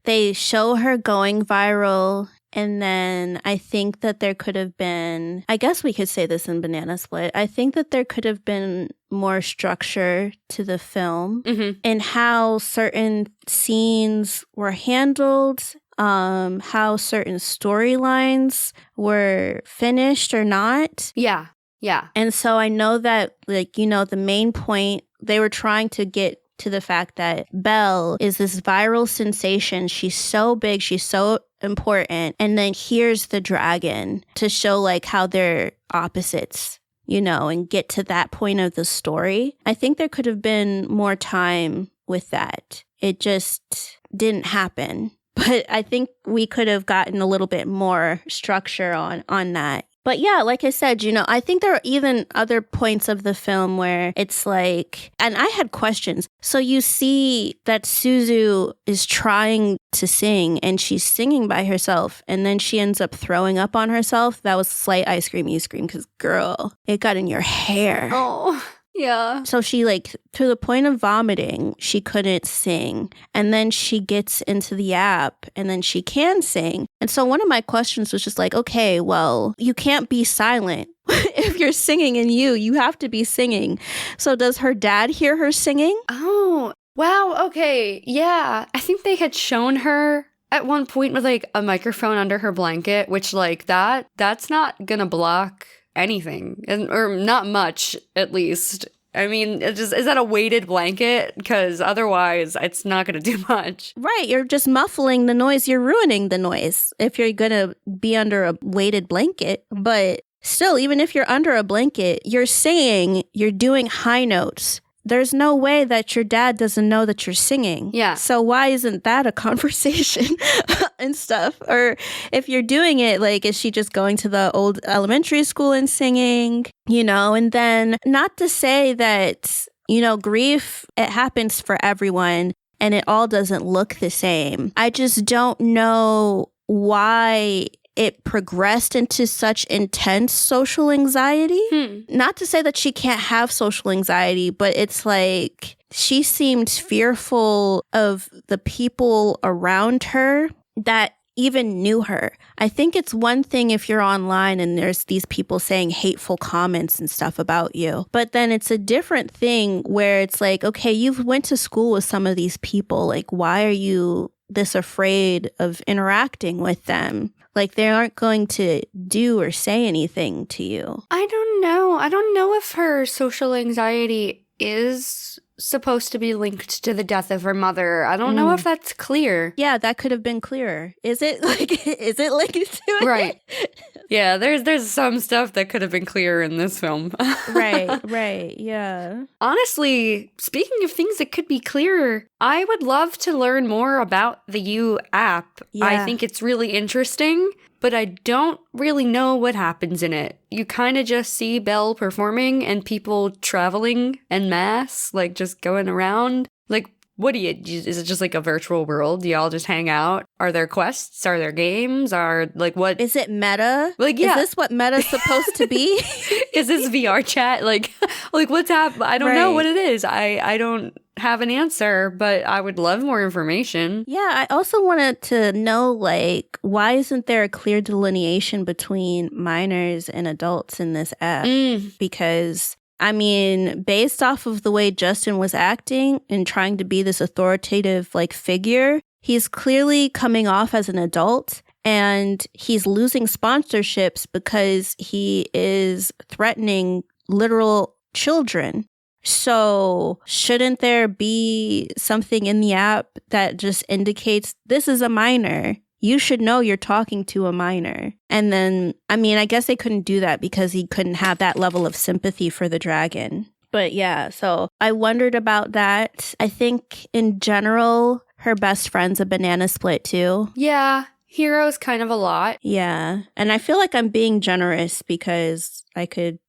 they show her going viral. And then I think that there could have been, I guess we could say this in Banana Split, I think that there could have been more structure to the film and how certain scenes were handled, how certain storylines were finished or not. Yeah. Yeah. And so I know that, like, you know, the main point, they were trying to get to the fact that Belle is this viral sensation. She's so big. She's so important. And then here's the dragon to show like how they're opposites, you know, and get to that point of the story. I think there could have been more time with that. It just didn't happen. But I think we could have gotten a little bit more structure on that. But yeah, like I said, you know, I think there are even other points of the film where it's like, and I had questions. So you see that Suzu is trying to sing and she's singing by herself and then she ends up throwing up on herself. That was slight ice cream, you scream because, girl, it got in your hair. Oh. Yeah. So she, like, to the point of vomiting, she couldn't sing. And then she gets into the app and then she can sing. And so one of my questions was just like, okay, well, you can't be silent. If you're singing and you have to be singing. So does her dad hear her singing? Oh, wow. Okay. Yeah. I think they had shown her at one point with like a microphone under her blanket, which like that's not gonna block anything, or not much, at least. I mean, is that a weighted blanket? Because otherwise, it's not going to do much. Right. You're just muffling the noise. You're ruining the noise if you're going to be under a weighted blanket. But still, even if you're under a blanket, you're saying you're doing high notes. There's no way that your dad doesn't know that you're singing. Yeah. So why isn't that a conversation and stuff? Or if you're doing it, like, is she just going to the old elementary school and singing? You know, and then not to say that, you know, grief, it happens for everyone and it all doesn't look the same. I just don't know why it progressed into such intense social anxiety. Not to say that she can't have social anxiety, but it's like she seemed fearful of the people around her that even knew her. I think it's one thing if you're online and there's these people saying hateful comments and stuff about you, but then it's a different thing where it's like, okay, you've went to school with some of these people. Like, why are you this afraid of interacting with them? Like, they aren't going to do or say anything to you. I don't know. I don't know if her social anxiety is supposed to be linked to the death of her mother. I don't know if that's clear. Yeah, that could have been clearer. Is it like, is it linked to it? Right. Yeah, there's some stuff that could have been clearer in this film. Right, yeah. Honestly, speaking of things that could be clearer, I would love to learn more about the You app. Yeah. I think it's really interesting, but I don't really know what happens in it. You kind of just see Belle performing and people traveling en masse, like just going around. Like, what do you, is it just like a virtual world? Do y'all just hang out? Are there quests? Are there games? Are like what? Is it meta? Like, yeah. Is this what meta's supposed to be? Is this VR chat? Like what's happening? I don't know what it is. I don't have an answer, but I would love more information. Yeah, I also wanted to know, like, why isn't there a clear delineation between minors and adults in this app? Because I mean, based off of the way Justin was acting and trying to be this authoritative, like, figure, he's clearly coming off as an adult and he's losing sponsorships because he is threatening literal children. So shouldn't there be something in the app that just indicates this is a minor? You should know you're talking to a minor. And then, I mean, I guess they couldn't do that because he couldn't have that level of sympathy for the dragon. But yeah, so I wondered about that. I think in general, her best friend's a banana split too. Yeah. heroes kind of a lot. Yeah. And I feel like I'm being generous because I could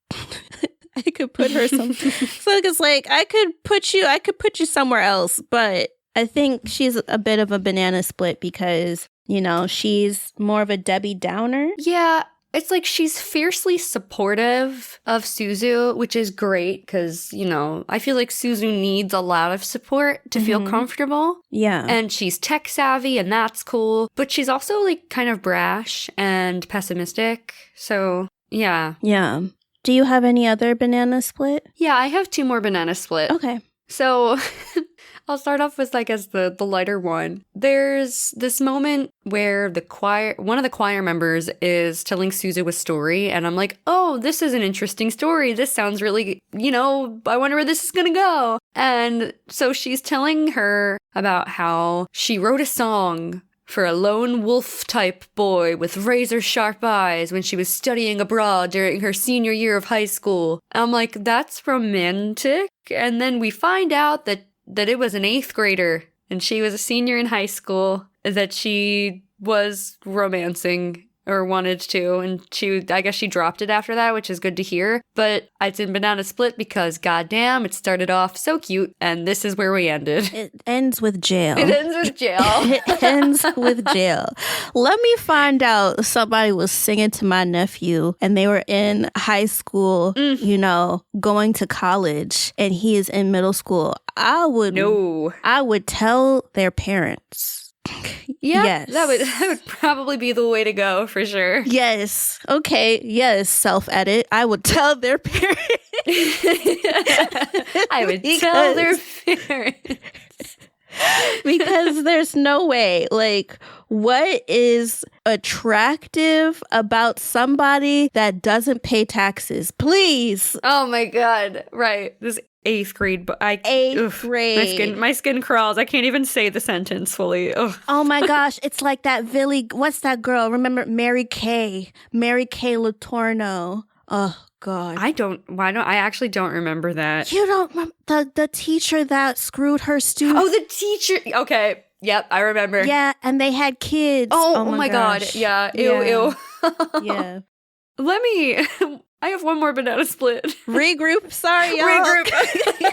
I could put her some so it's like I could put you somewhere else, but I think she's a bit of a banana split because, you know, she's more of a Debbie Downer. Yeah, it's like she's fiercely supportive of Suzu, which is great because, you know, I feel like Suzu needs a lot of support to feel comfortable. Yeah. And she's tech savvy and that's cool. But she's also like kind of brash and pessimistic. So, yeah. Yeah. Do you have any other banana split? Yeah, I have 2 more banana split. Okay. So I'll start off with like as the lighter one. There's this moment where one of the choir members is telling Suzu a story, and I'm like, oh, this is an interesting story. This sounds really, you know, I wonder where this is gonna go. And so she's telling her about how she wrote a song for a lone wolf type boy with razor sharp eyes when she was studying abroad during her senior year of high school. I'm like, that's romantic. And then we find out that it was an 8th grader and she was a senior in high school that she was romancing or wanted to, and I guess she dropped it after that, which is good to hear. But it's in banana split because goddamn, it started off so cute, and this is where we ended. It ends with jail. It ends with jail. It ends with jail. Let me find out somebody was singing to my nephew and they were in high school, you know, going to college, and he is in middle school. I would tell their parents. Yeah, yes. that would probably be the way to go for sure. Yes. Okay. Yes. Self-edit. I would tell their parents. I would tell their parents. Because there's no way. Like, what is attractive about somebody that doesn't pay taxes? Please. Oh my God. Right. This 8th grade, but grade. My skin crawls. I can't even say the sentence fully. Ugh. Oh my gosh, it's like that what's that girl? Remember Mary Kay Letourneau. Oh God. I actually don't remember that. You don't remember the teacher that screwed her student? Oh, the teacher. Okay. Yep, I remember. Yeah, and they had kids. Oh my God. Yeah. Ew. Yeah. I have one more banana split. Regroup. Sorry, y'all. Regroup.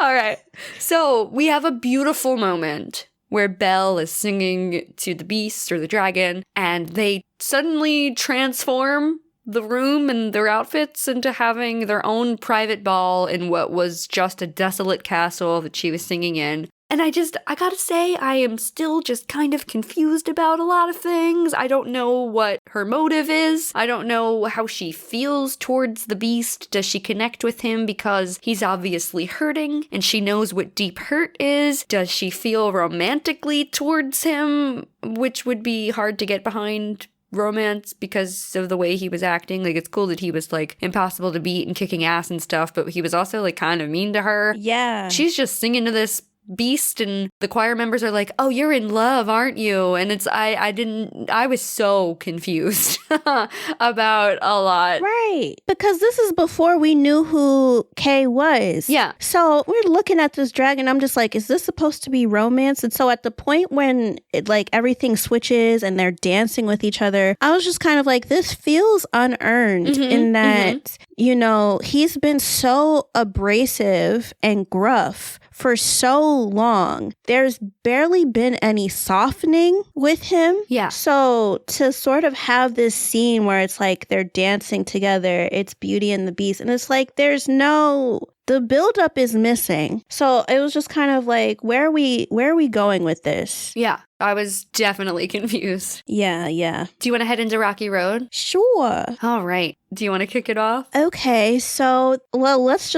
All right. So we have a beautiful moment where Belle is singing to the beast or the dragon, and they suddenly transform the room and their outfits into having their own private ball in what was just a desolate castle that she was singing in. And I gotta say, I am still just kind of confused about a lot of things. I don't know what her motive is. I don't know how she feels towards the beast. Does she connect with him because he's obviously hurting and she knows what deep hurt is? Does she feel romantically towards him, which would be hard to get behind romance because of the way he was acting? Like, it's cool that he was like impossible to beat and kicking ass and stuff, but he was also like kind of mean to her. Yeah. She's just singing to this beast and the choir members are like, oh, you're in love, aren't you? And it's I was so confused about a lot. Right. Because this is before we knew who Kay was. Yeah. So we're looking at this dragon. I'm just like, is this supposed to be romance? And so at the point when it like everything switches and they're dancing with each other, I was just kind of like, this feels unearned in that, you know, he's been so abrasive and gruff for so long. There's barely been any softening with him. Yeah. So to sort of have this scene where it's like they're dancing together, it's Beauty and the Beast, and it's like the buildup is missing. So it was just kind of like, where are we going with this? Yeah. I was definitely confused. Yeah. Do you want to head into Rocky Road? Sure. All right. Do you want to kick it off? Okay, so, well, let's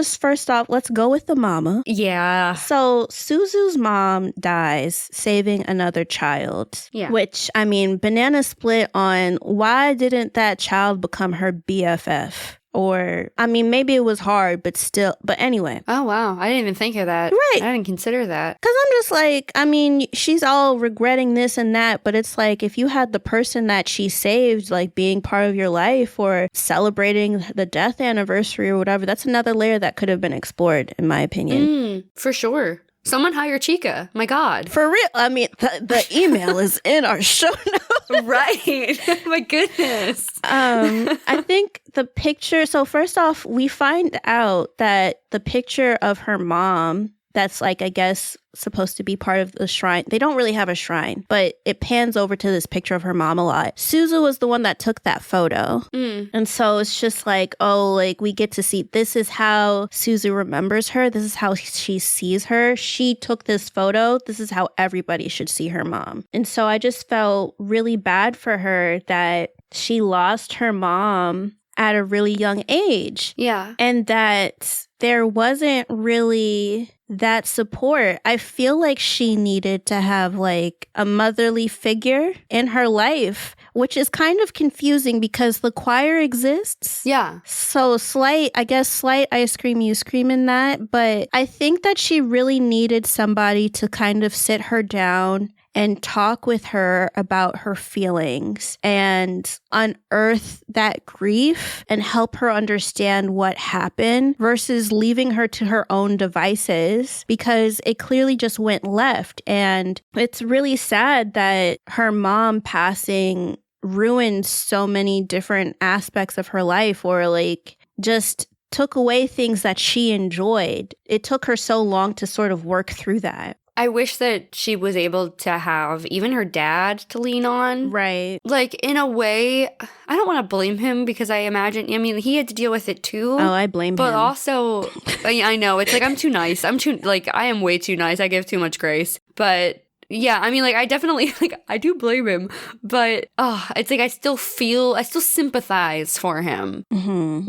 go with the mama. Yeah. So Suzu's mom dies, saving another child. Yeah. Which, I mean, banana split on why didn't that child become her BFF? Or, I mean, maybe it was hard, but anyway. Oh, wow. I didn't even think of that. Right. I didn't consider that. Because I'm just like, I mean, she's all regretting this and that, but it's like, if you had the person that she saved, like, being part of your life or celebrating the death anniversary or whatever, that's another layer that could have been explored, in my opinion. For sure. Someone hire Chika. My God. For real. I mean, the email is in our show notes. Right. My goodness. I think the picture. So first off, we find out that the picture of her mom, that's like, I guess, supposed to be part of the shrine. They don't really have a shrine, but it pans over to this picture of her mom a lot. Suzu was the one that took that photo. And so it's just like, oh, like we get to see, this is how Suzu remembers her. This is how she sees her. She took this photo. This is how everybody should see her mom. And so I just felt really bad for her that she lost her mom at a really young age. Yeah. And that there wasn't really that support. I feel like she needed to have like a motherly figure in her life, which is kind of confusing because the choir exists. Yeah. So slight I scream, you scream in that. But I think that she really needed somebody to kind of sit her down and talk with her about her feelings and unearth that grief and help her understand what happened versus leaving her to her own devices, because it clearly just went left. And it's really sad that her mom passing ruined so many different aspects of her life, or like just took away things that she enjoyed. It took her so long to sort of work through that. I wish that she was able to have even her dad to lean on. Right. Like, in a way, I don't want to blame him because I mean, he had to deal with it too. Oh, I blame him. But also, I know, it's like, I'm too nice. I am way too nice. I give too much grace. But yeah, I mean, like, I definitely, like, I do blame him. But, it's like, I still sympathize for him.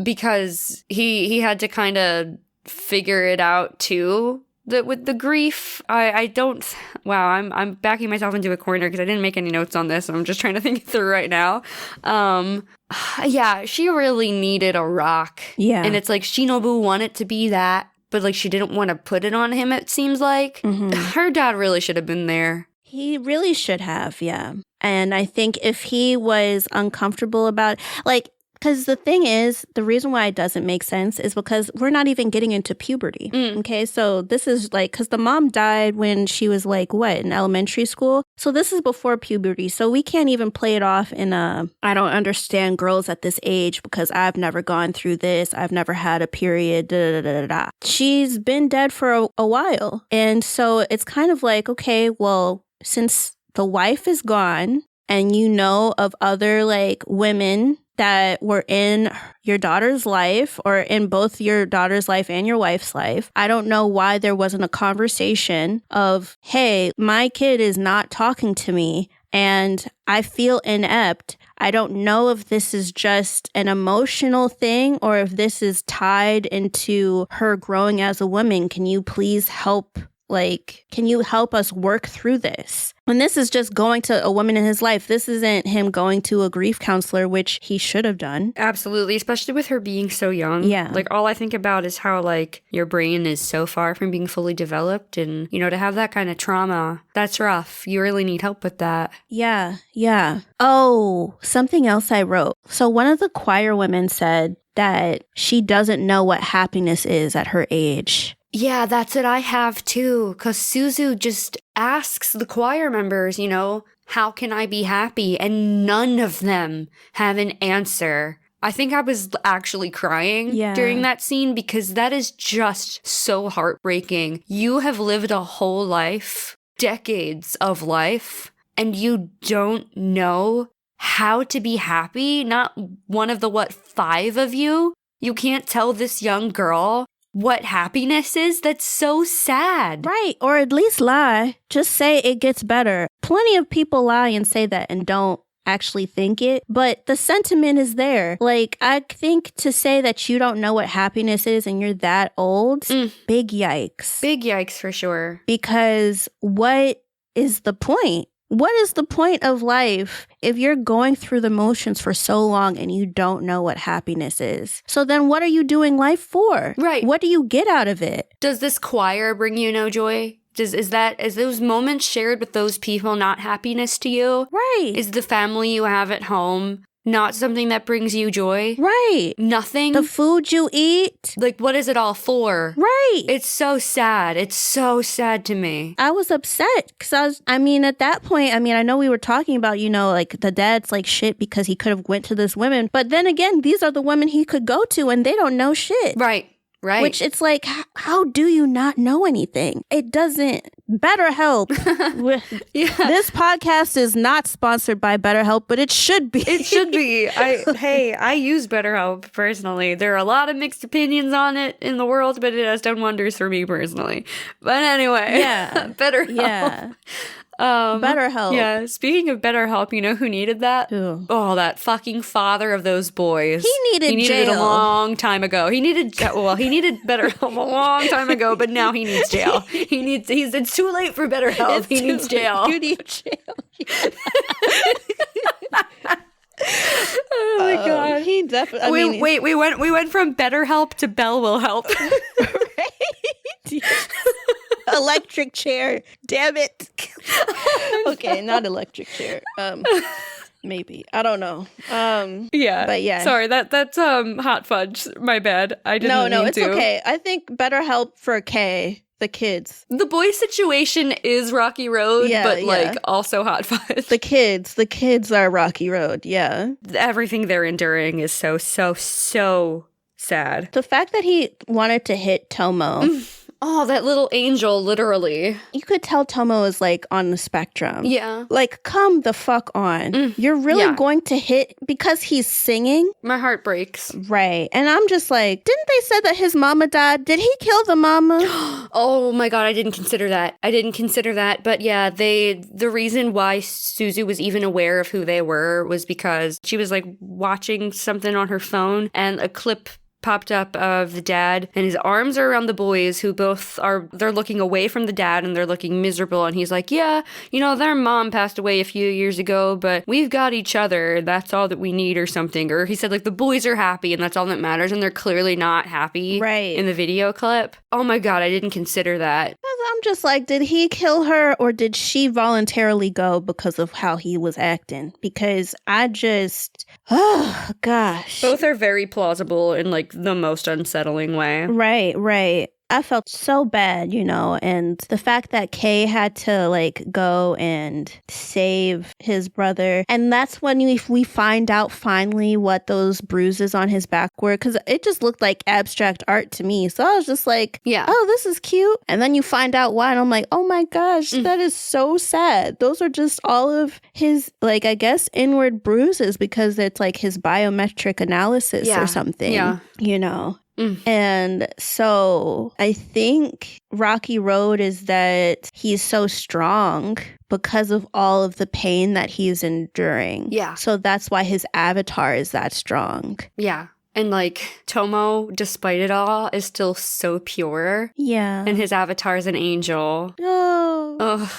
Because he had to kind of figure it out too. With the grief, I'm backing myself into a corner because I didn't make any notes on this. I'm just trying to think it through right now. Yeah, she really needed a rock. Yeah. And it's like Shinobu wanted to be that, but like she didn't want to put it on him, it seems like. Her dad really should have been there. He really should have, yeah. And I think if he was uncomfortable about, like, because the thing is, the reason why it doesn't make sense is because we're not even getting into puberty. Okay, so this is like, because the mom died when she was like, what, in elementary school? So this is before puberty. So we can't even play it off in I don't understand girls at this age because I've never gone through this. I've never had a period. She's been dead for a while. And so it's kind of like, okay, well, since the wife is gone and you know of other like women that were in your daughter's life or in both your daughter's life and your wife's life, I don't know why there wasn't a conversation of, hey, my kid is not talking to me and I feel inept. I don't know if this is just an emotional thing or if this is tied into her growing as a woman. Can you please help? Like, can you help us work through this? And this is just going to a woman in his life. This isn't him going to a grief counselor, which he should have done. Absolutely, especially with her being so young. Yeah. Like, all I think about is how, like, your brain is so far from being fully developed. And, you know, to have that kind of trauma, that's rough. You really need help with that. Yeah, yeah. Oh, something else I wrote. So one of the choir women said that she doesn't know what happiness is at her age. Yeah, that's what I have too, because Suzu just asks the choir members, you know, how can I be happy? And none of them have an answer. I think I was actually crying during that scene because that is just so heartbreaking. You have lived a whole life, decades of life, and you don't know how to be happy? Not one of the, 5 of you? You can't tell this young girl what happiness is? That's so sad. Right. Or at least lie. Just say it gets better. Plenty of people lie and say that and don't actually think it. But the sentiment is there. Like, I think to say that you don't know what happiness is and you're that old, big yikes. Big yikes for sure. Because what is the point? What is the point of life if you're going through the motions for so long and you don't know what happiness is? So then what are you doing life for? Right. What do you get out of it? Does this choir bring you no joy? Is those moments shared with those people not happiness to you? Right. Is the family you have at home Not something that brings you joy. Right. Nothing. The food you eat. Like, what is it all for? Right. It's so sad. It's so sad to me. I was upset because at that point, I know we were talking about, like the dad's like shit because he could have went to this women. But then again, these are the women he could go to and they don't know shit. Right. Right. Which it's like, how do you not know anything? It doesn't. BetterHelp. This podcast is not sponsored by BetterHelp, but it should be. It should be. I use BetterHelp personally. There are a lot of mixed opinions on it in the world, but it has done wonders for me personally. But anyway, yeah, BetterHelp. Yeah. BetterHelp. Yeah. Speaking of BetterHelp, you know who needed that? Who? Oh, that fucking father of those boys. He needed it jail. a long time ago. He needed BetterHelp a long time ago, but now he needs jail. It's too late for BetterHelp. He needs jail. You need jail. Oh my god. He definitely. Wait. We went from BetterHelp to Belle will help. Right? Electric chair. Damn it. Okay, not electric chair. Maybe. I don't know. Yeah. But yeah. Sorry, that's hot fudge. My bad. I didn't mean No, it's to. okay. I think BetterHelp for Kay, the kids. The boys' situation is Rocky Road, but like also hot fudge. The kids are Rocky Road, yeah. Everything they're enduring is so sad. The fact that he wanted to hit Tomo. Oh, that little angel, literally. You could tell Tomo is like on the spectrum. Yeah. Like, come the fuck on. You're really going to hit because he's singing? My heart breaks. Right. And I'm just like, didn't they say that his mama died? Did he kill the mama? Oh my god, I didn't consider that. But yeah, the reason why Suzu was even aware of who they were was because she was like watching something on her phone and a clip popped up of the dad and his arms are around the boys who they're looking away from the dad and they're looking miserable, and he's like, yeah, their mom passed away a few years ago, but we've got each other, that's all that we need, or something. Or he said like the boys are happy and that's all that matters, and they're clearly not happy in the video clip. Oh my god, I didn't consider that. I'm just like, did he kill her or did she voluntarily go because of how he was acting? Because oh gosh, both are very plausible in like the most unsettling way. Right. I felt so bad, and the fact that Kay had to like go and save his brother. And that's when we find out finally what those bruises on his back were, because it just looked like abstract art to me. So I was just like, oh, this is cute. And then you find out why, and I'm like, oh my gosh, that is so sad. Those are just all of his, like, I guess, inward bruises because it's like his biometric analysis or something, And so I think Rocky Road is that he's so strong because of all of the pain that he's enduring. Yeah. So that's why his avatar is that strong. Yeah. And like Tomo, despite it all, is still so pure. Yeah. And his avatar is an angel. Oh.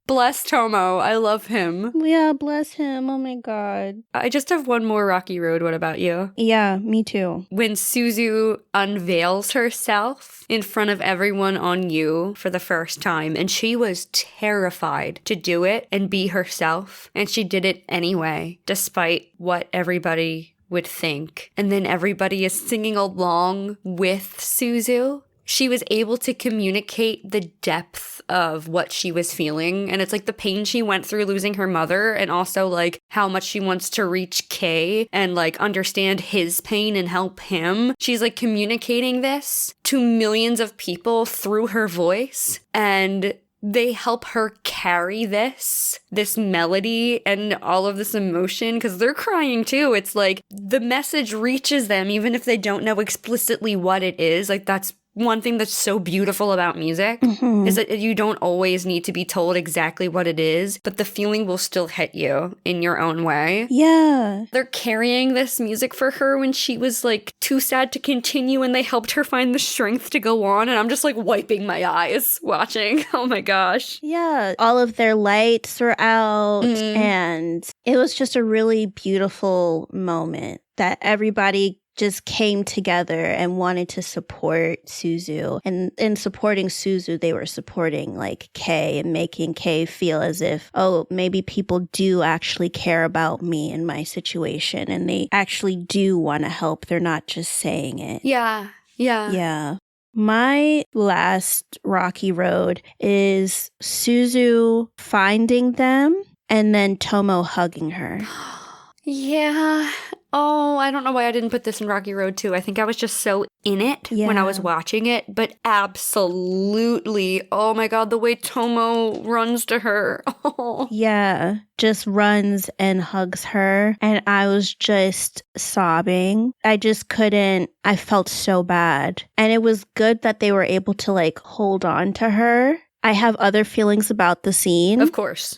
Bless Tomo. I love him. Yeah, bless him. Oh my god. I just have one more Rocky Road. What about you? Yeah, me too. When Suzu unveils herself in front of everyone on You for the first time, and she was terrified to do it and be herself, and she did it anyway, despite what everybody would think. And then everybody is singing along with Suzu. She was able to communicate the depth of what she was feeling. And it's like the pain she went through losing her mother, and also like how much she wants to reach Kay and like understand his pain and help him. She's like communicating this to millions of people through her voice, and they help her carry this melody and all of this emotion because they're crying too. It's like the message reaches them even if they don't know explicitly what it is. Like that's one thing that's so beautiful about music is that you don't always need to be told exactly what it is, but the feeling will still hit you in your own way. Yeah. They're carrying this music for her when she was like too sad to continue, and they helped her find the strength to go on. And I'm just like wiping my eyes watching. Oh my gosh. Yeah. All of their lights were out and it was just a really beautiful moment that everybody just came together and wanted to support Suzu. And in supporting Suzu, they were supporting like Kei and making Kei feel as if, oh, maybe people do actually care about me and my situation and they actually do want to help. They're not just saying it. Yeah. Yeah. My last rocky road is Suzu finding them and then Tomo hugging her. Yeah. Oh, I don't know why I didn't put this in Rocky Road too. I think I was just so in it when I was watching it. But absolutely, oh my God, the way Tomo runs to her. Oh. Yeah, just runs and hugs her. And I was just sobbing. I just couldn't. I felt so bad. And it was good that they were able to like hold on to her. I have other feelings about the scene. Of course.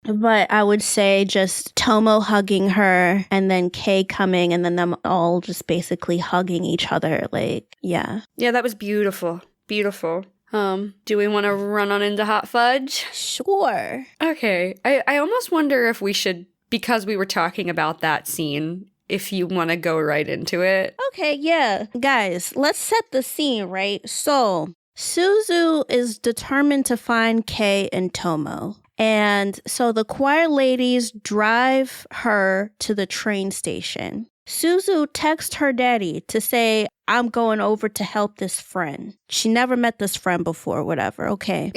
But I would say just Tomo hugging her and then Kei coming and then them all just basically hugging each other. Like, yeah. Yeah, that was beautiful. Beautiful. Do we want to run on into Hot Fudge? Sure. Okay. I almost wonder if we should, because we were talking about that scene, if you want to go right into it. Okay, yeah. Guys, let's set the scene, right? So Suzu is determined to find Kei and Tomo. And so the choir ladies drive her to the train station. Suzu texts her daddy to say, I'm going over to help this friend. She never met this friend before, whatever. Okay.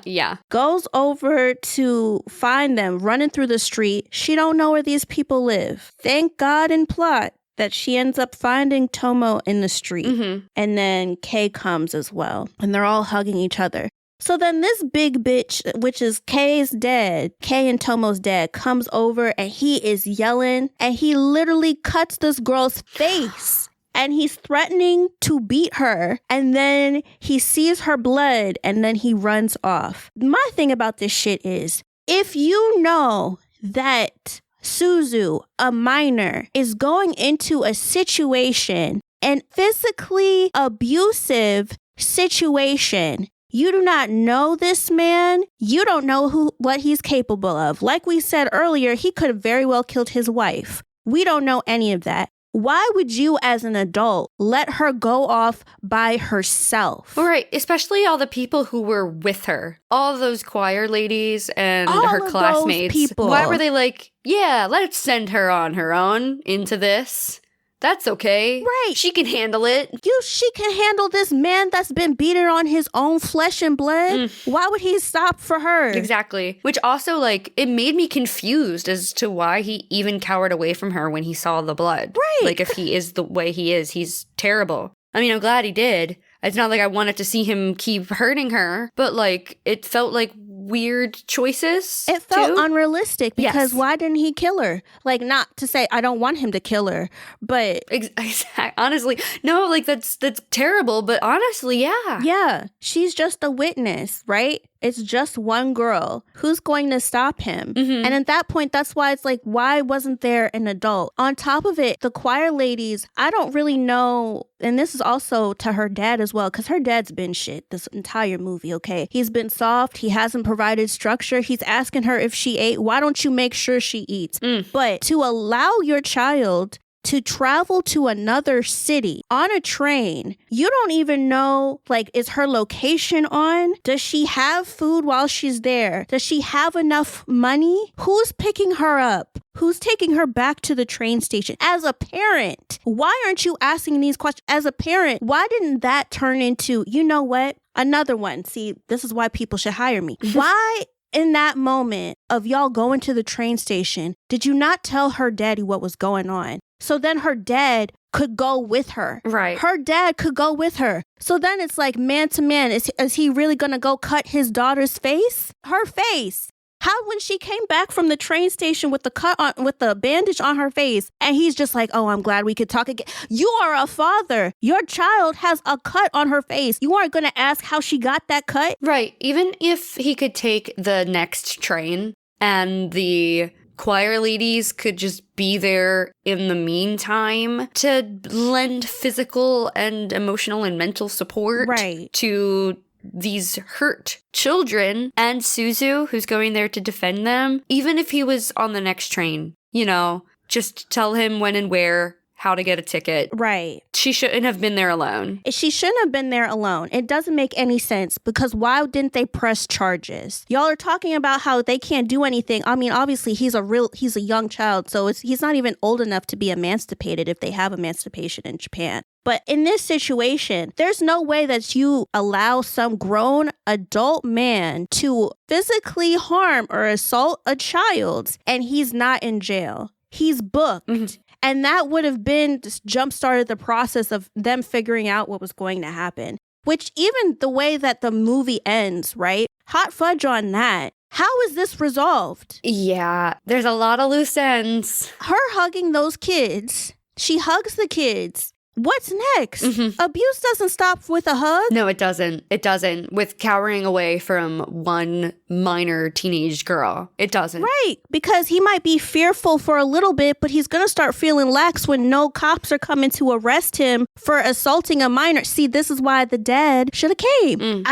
Yeah. Goes over to find them running through the street. She don't know where these people live. Thank God and plot that she ends up finding Tomo in the street. Mm-hmm. And then Kei comes as well. And they're all hugging each other. So then this big bitch, which is Kei's dad, Kei and Tomo's dad, comes over and he is yelling and he literally cuts this girl's face. And he's threatening to beat her. And then he sees her blood and then he runs off. My thing about this shit is, if you know that Suzu, a minor, is going into a situation, an physically abusive situation. You do not know this man. You don't know what he's capable of. Like we said earlier, he could have very well killed his wife. We don't know any of that. Why would you, as an adult, let her go off by herself? Right, especially all the people who were with her. All those choir ladies and all her of classmates. Those people. Why were they like, yeah, let's send her on her own into this? That's okay. Right. She can handle it. She can handle this man that's been beaten on his own flesh and blood. Why would he stop for her? Exactly. Which also, like, it made me confused as to why he even cowered away from her when he saw the blood. Right. Like, if he is the way he is, he's terrible. I mean, I'm glad he did. It's not like I wanted to see him keep hurting her, but, like, it felt like weird choices. It felt too. Unrealistic because Yes. why didn't he kill her? Like, not to say I don't want him to kill her, but honestly, no, like that's terrible, but honestly, yeah. Yeah, she's just a witness, right? It's just one girl. Who's going to stop him? Mm-hmm. And at that point, that's why it's like, why wasn't there an adult? On top of it, the choir ladies, I don't really know. And this is also to her dad as well, because her dad's been shit this entire movie, okay? He's been soft. He hasn't provided structure. He's asking her if she ate. Why don't you make sure she eats? But to allow your child to travel to another city on a train, you don't even know, like, is her location on? Does she have food while she's there? Does she have enough money? Who's picking her up? Who's taking her back to the train station? As a parent, why aren't you asking these questions? As a parent, why didn't that turn into, you know what? Another one. See, this is why people should hire me. Why in that moment of y'all going to the train station, did you not tell her daddy what was going on? So then her dad could go with her. Right. Her dad could go with her. So then it's like man to man. Is he really going to go cut his daughter's face? Her face. How, when she came back from the train station with the bandage on her face, and he's just like, oh, I'm glad we could talk again. You are a father. Your child has a cut on her face. You aren't going to ask how she got that cut? Right. Even if he could take the next train and the choir ladies could just be there in the meantime to lend physical and emotional and mental support to these hurt children and Suzu, who's going there to defend them, even if he was on the next train, you know, just tell him when and where how to get a ticket. Right. She shouldn't have been there alone. She shouldn't have been there alone. It doesn't make any sense because why didn't they press charges? Y'all are talking about how they can't do anything. I mean, obviously he's a young child, so he's not even old enough to be emancipated if they have emancipation in Japan. But in this situation, there's no way that you allow some grown adult man to physically harm or assault a child and he's not in jail. He's booked. Mm-hmm. And that would have been just jump-started the process of them figuring out what was going to happen. Which even the way that the movie ends, right? Hot fudge on that. How is this resolved? Yeah, there's a lot of loose ends. Her hugging those kids. She hugs the kids. What's next? Mm-hmm. Abuse doesn't stop with a hug? No, it doesn't. It doesn't. With cowering away from one minor teenage girl. It doesn't. Right. Because he might be fearful for a little bit, but he's going to start feeling lax when no cops are coming to arrest him for assaulting a minor. See, this is why the dad should have came.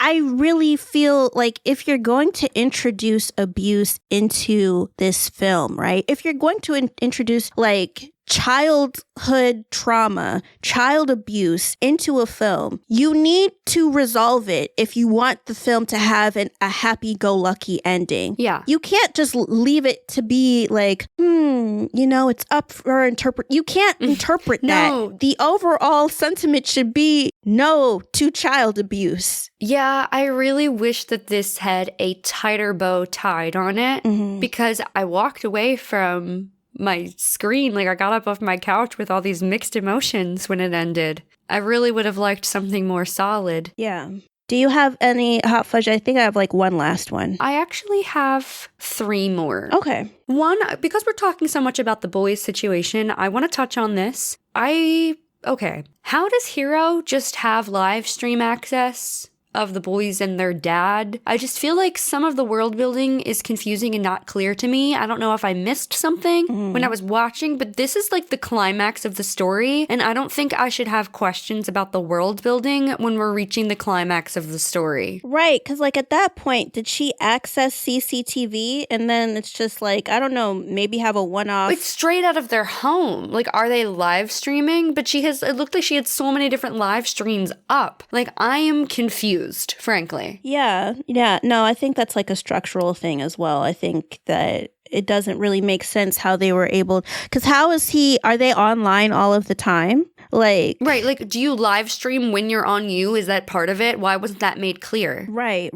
I really feel like if you're going to introduce abuse into this film, right? If you're going to introduce like childhood trauma, child abuse into a film, you need to resolve it if you want the film to have a happy-go-lucky ending. Yeah. You can't just leave it to be like, it's up for interpret. You can't interpret No. that. The overall sentiment should be no to child abuse. Yeah, I really wish that this had a tighter bow tied on it because I walked away from my screen. Like I got up off my couch with all these mixed emotions when it ended. I really would have liked something more solid. Yeah. Do you have any hot fudge? I think I have like one last one. I actually have 3 more. Okay. One, because we're talking so much about the boys' situation, I want to touch on this. Okay. How does Hiro just have live stream access of the boys and their dad? I just feel like some of the world building is confusing and not clear to me. I don't know if I missed something when I was watching, but this is like the climax of the story, and I don't think I should have questions about the world building when we're reaching the climax of the story. Right, because like at that point, did she access CCTV and then it's just like, I don't know, maybe have a one-off? It's straight out of their home. Like, are they live streaming? But it looked like she had so many different live streams up. Like, I am confused. Frankly. Yeah. No, I think that's like a structural thing as well. I think that it doesn't really make sense how they were able, because are they online all of the time? Like, right. Like, do you live stream when you're on you? Is that part of it? Why wasn't that made clear? Right.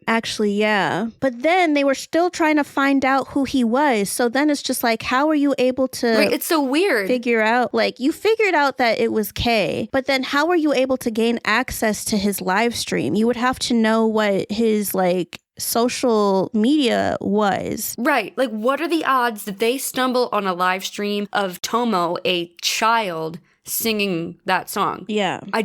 Actually, yeah. But then they were still trying to find out who he was. So then it's just like, how are you able to? Right. It's so weird. Figure out, like, you figured out that it was K, but then how are you able to gain access to his live stream? You would have to know what his like social media was. Right. Like, what are the odds that they stumble on a live stream of Tomo, a child, singing that song? Yeah. I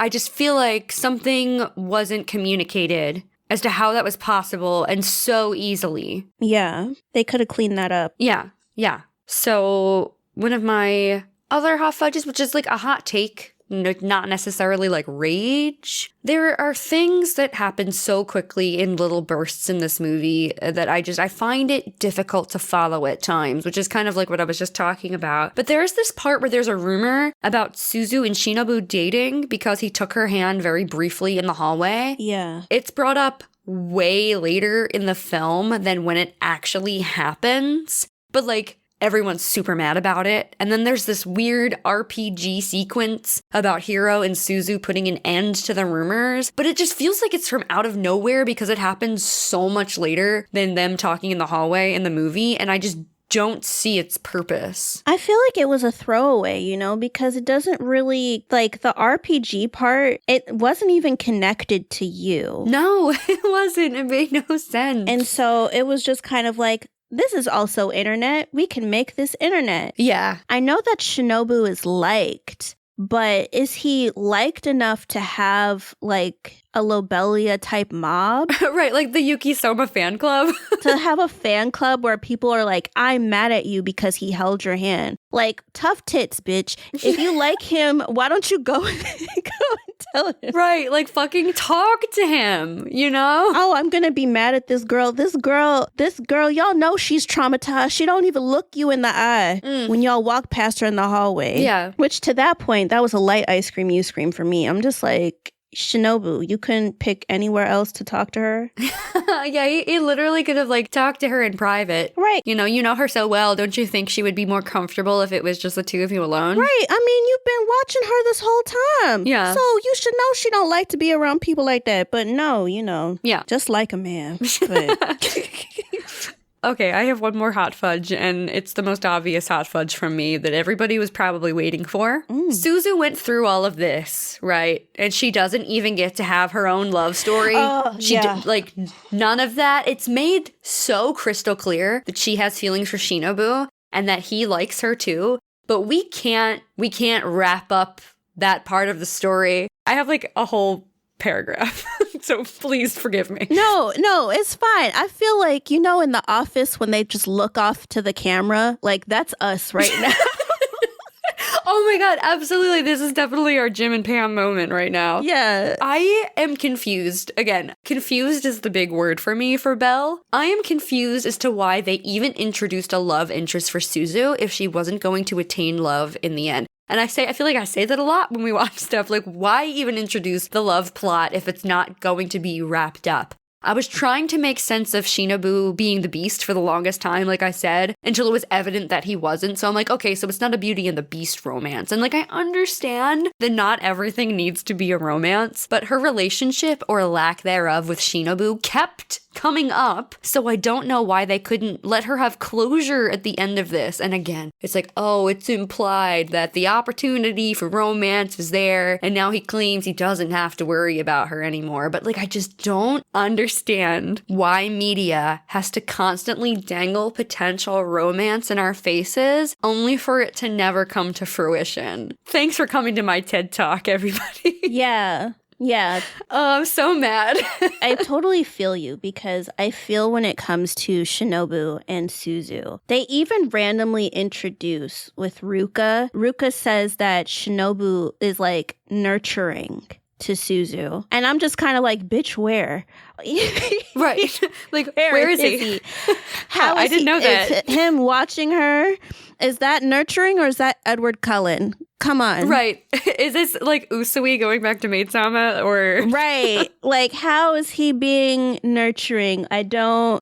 just feel like something wasn't communicated as to how that was possible and so easily. Yeah. They could have cleaned that up. Yeah. So one of my other hot fudges, which is like a hot take, not necessarily like rage. There are things that happen so quickly in little bursts in this movie that I find it difficult to follow at times, which is kind of like what I was just talking about. But there's this part where there's a rumor about Suzu and Shinobu dating because he took her hand very briefly in the hallway. Yeah. It's brought up way later in the film than when it actually happens. But like, everyone's super mad about it. And then there's this weird RPG sequence about Hiro and Suzu putting an end to the rumors. But it just feels like it's from out of nowhere because it happens so much later than them talking in the hallway in the movie. And I just don't see its purpose. I feel like it was a throwaway, because it doesn't really, like, the RPG part, it wasn't even connected to you. No, it wasn't. It made no sense. And so it was just kind of like, this is also internet. We can make this internet. Yeah. I know that Shinobu is liked, but is he liked enough to have, like, a Lobelia type mob? Right, like the Yuki Soma fan club. To have a fan club where people are like, I'm mad at you because he held your hand. Like, tough tits, bitch. If you like him, why don't you go and Tell him. Right, like fucking talk to him, you know? Oh, I'm gonna be mad at this girl. This girl, y'all know she's traumatized. She don't even look you in the eye when y'all walk past her in the hallway. Yeah. Which to that point, that was a light ice cream, you scream for me. I'm just like, Shinobu, you couldn't pick anywhere else to talk to her? Yeah, he literally could have like talked to her in private. Right. You know her so well. Don't you think she would be more comfortable if it was just the two of you alone? Right. I mean, you've been watching her this whole time. Yeah. So you should know she don't like to be around people like that. But no, Yeah. just like a man. But Okay, I have one more hot fudge, and it's the most obvious hot fudge from me that everybody was probably waiting for. Suzu went through all of this, right? And she doesn't even get to have her own love story. None of that. It's made so crystal clear that she has feelings for Shinobu and that he likes her too. But we can't wrap up that part of the story. I have like a whole paragraph. So please forgive me. No, it's fine. I feel like, in The Office when they just look off to the camera, like that's us right now. Oh my God, absolutely. This is definitely our Jim and Pam moment right now. Yeah. I am confused. Again, confused is the big word for me for Belle. I am confused as to why they even introduced a love interest for Suzu if she wasn't going to attain love in the end. And I feel like I say that a lot when we watch stuff. Like, why even introduce the love plot if it's not going to be wrapped up? I was trying to make sense of Shinobu being the beast for the longest time, like I said, until it was evident that he wasn't. So I'm like, okay, so it's not a Beauty and the Beast romance. And like, I understand that not everything needs to be a romance, but her relationship or lack thereof with Shinobu kept coming up. So I don't know why they couldn't let her have closure at the end of this. And again, it's like, oh, it's implied that the opportunity for romance is there. And now he claims he doesn't have to worry about her anymore. But like, I just don't understand why media has to constantly dangle potential romance in our faces only for it to never come to fruition. Thanks for coming to my TED Talk, everybody. Yeah. Oh, I'm so mad. I totally feel you because I feel when it comes to Shinobu and Suzu, they even randomly introduce with Ruka. Ruka says that Shinobu is like nurturing to Suzu. And I'm just kind of like, bitch, where? Right. Like, where is he? How I didn't know that. Is him watching her, is that nurturing or is that Edward Cullen? Come on. Right. Is this like Usui going back to Maid-sama or? Right. Like, how is he being nurturing? I don't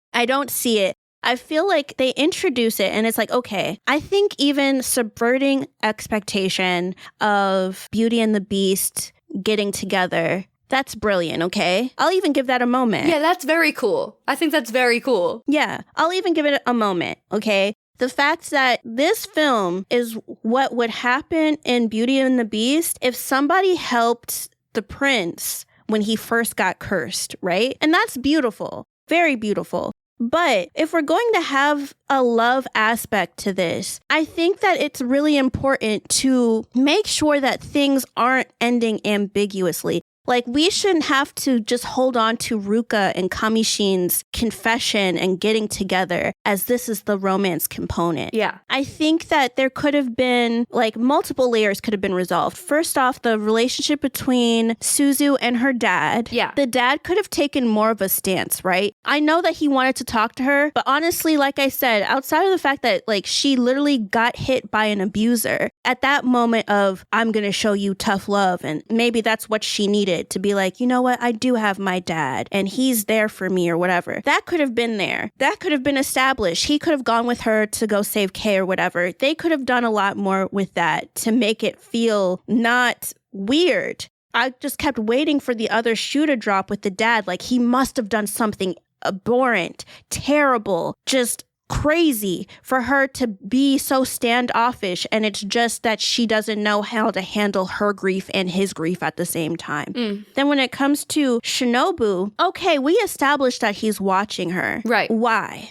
see it. I feel like they introduce it and it's like, okay, I think even subverting expectation of Beauty and the Beast getting together, that's brilliant, okay? I'll even give that a moment. Yeah, that's very cool. I think that's very cool. Yeah, I'll even give it a moment, okay? The fact that this film is what would happen in Beauty and the Beast if somebody helped the prince when he first got cursed, right? And that's beautiful, very beautiful. But if we're going to have a love aspect to this, I think that it's really important to make sure that things aren't ending ambiguously. Like, we shouldn't have to just hold on to Ruka and Kamishin's confession and getting together as this is the romance component. Yeah. I think that there could have been, like, multiple layers could have been resolved. First off, the relationship between Suzu and her dad. Yeah. The dad could have taken more of a stance, right? I know that he wanted to talk to her, but honestly, like I said, outside of the fact that, like, she literally got hit by an abuser, at that moment of, I'm going to show you tough love, and maybe that's what she needed. To be like, you know what, I do have my dad and he's there for me or whatever. That could have been there. That could have been established. He could have gone with her to go save Kay or whatever. They could have done a lot more with that to make it feel not weird. I just kept waiting for the other shoe to drop with the dad. Like, he must have done something abhorrent, terrible, just crazy for her to be so standoffish, and it's just that she doesn't know how to handle her grief and his grief at the same time. Then when it comes to Shinobu, okay, we established that he's watching her. Right. Why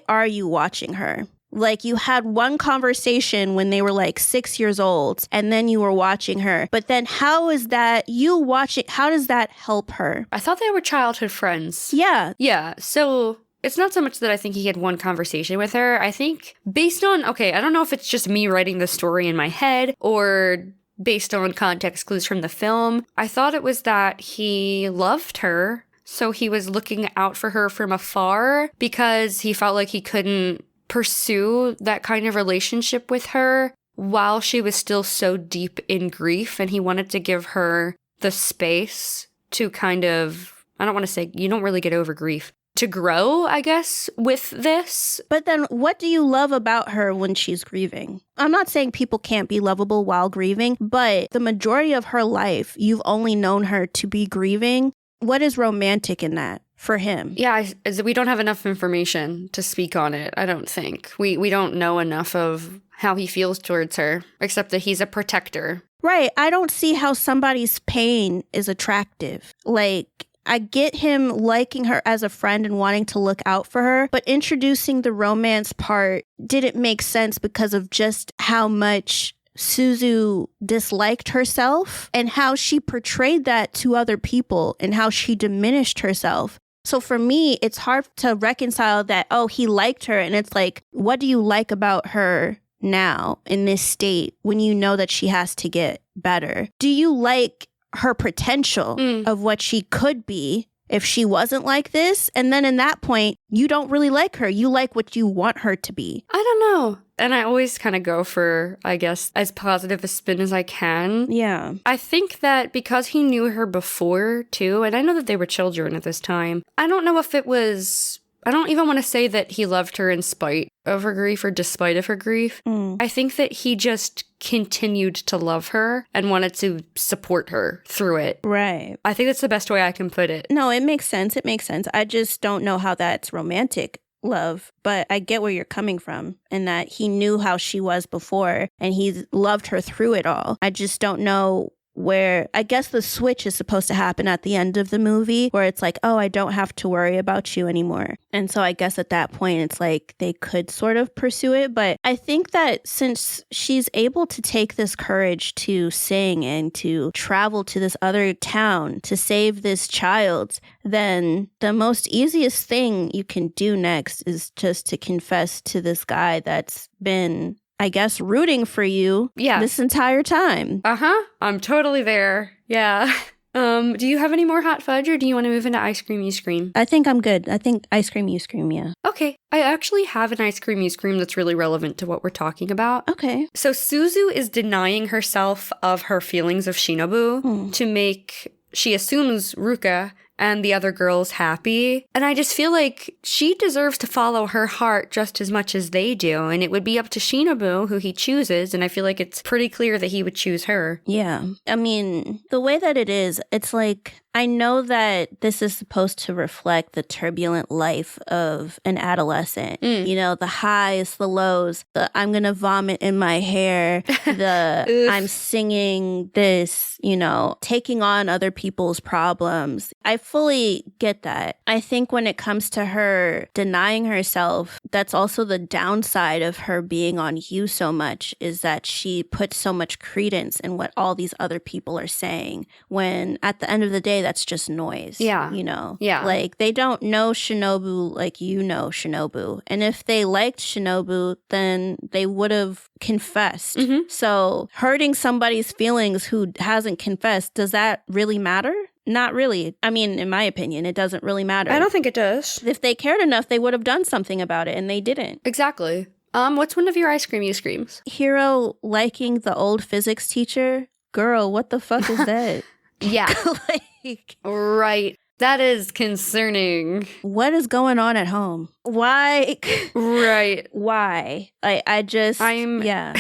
are you watching her? Like, you had one conversation when they were like 6 years old and then you were watching her. But then how is that you watching? How does that help her? I thought they were childhood friends. Yeah. Yeah. So it's not so much that I think he had one conversation with her. I think based on, okay, I don't know if it's just me writing the story in my head or based on context clues from the film. I thought it was that he loved her, so he was looking out for her from afar because he felt like he couldn't pursue that kind of relationship with her while she was still so deep in grief, and he wanted to give her the space to kind of, I don't want to say, you don't really get over grief, to grow, I guess, with this. But then what do you love about her when she's grieving? I'm not saying people can't be lovable while grieving, but the majority of her life, you've only known her to be grieving. What is romantic in that for him? Yeah, we don't have enough information to speak on it, I don't think. We don't know enough of how he feels towards her, except that he's a protector. Right. I don't see how somebody's pain is attractive. Like, I get him liking her as a friend and wanting to look out for her, but introducing the romance part didn't make sense because of just how much Suzu disliked herself and how she portrayed that to other people and how she diminished herself. So for me, it's hard to reconcile that, oh, he liked her. And it's like, what do you like about her now in this state when you know that she has to get better? Do you like her potential of what she could be if she wasn't like this? And then in that point, you don't really like her. You like what you want her to be. I don't know. And I always kind of go for, I guess, as positive a spin as I can. Yeah. I think that because he knew her before, too, and I know that they were children at this time, I don't know if it was, I don't even want to say that he loved her in spite of her grief or despite of her grief. I think that he just continued to love her and wanted to support her through it. Right. I think that's the best way I can put it. No, it makes sense. It makes sense. I just don't know how that's romantic love, but I get where you're coming from and that he knew how she was before and he loved her through it all. I just don't know where, I guess the switch is supposed to happen at the end of the movie where it's like, oh, I don't have to worry about you anymore. And so I guess at that point, it's like they could sort of pursue it. But I think that since she's able to take this courage to sing and to travel to this other town to save this child, then the most easiest thing you can do next is just to confess to this guy that's been, I guess, rooting for you this entire time. I'm totally there. Yeah. Do you have any more hot fudge or do you want to move into ice cream you scream? I think I'm good. I think ice cream you scream, yeah. Okay. I actually have an ice cream you scream that's really relevant to what we're talking about. Okay. So Suzu is denying herself of her feelings of Shinobu to make, she assumes, Ruka and the other girls happy. And I just feel like she deserves to follow her heart just as much as they do. And it would be up to Shinobu who he chooses. And I feel like it's pretty clear that he would choose her. Yeah. I mean, the way that it is, it's like, I know that this is supposed to reflect the turbulent life of an adolescent. You know, the highs, the lows, the I'm going to vomit in my hair, the I'm singing this, you know, taking on other people's problems. I fully get that. I think when it comes to her denying herself, that's also the downside of her being on You so much, is that she puts so much credence in what all these other people are saying, when at the end of the day, that's just noise. Yeah. You know? Yeah. Like, they don't know Shinobu like you know Shinobu. And if they liked Shinobu, then they would have confessed. So hurting somebody's feelings who hasn't confessed, does that really matter? Not really. I mean, in my opinion, it doesn't really matter. I don't think it does. If they cared enough, they would have done something about it, and they didn't. Exactly. What's one of your ice cream you screams? Hiro liking the old physics teacher? Girl, what the fuck is that? Yeah. Like, right. That is concerning. what is going on at home? Why? Right. Why? Yeah.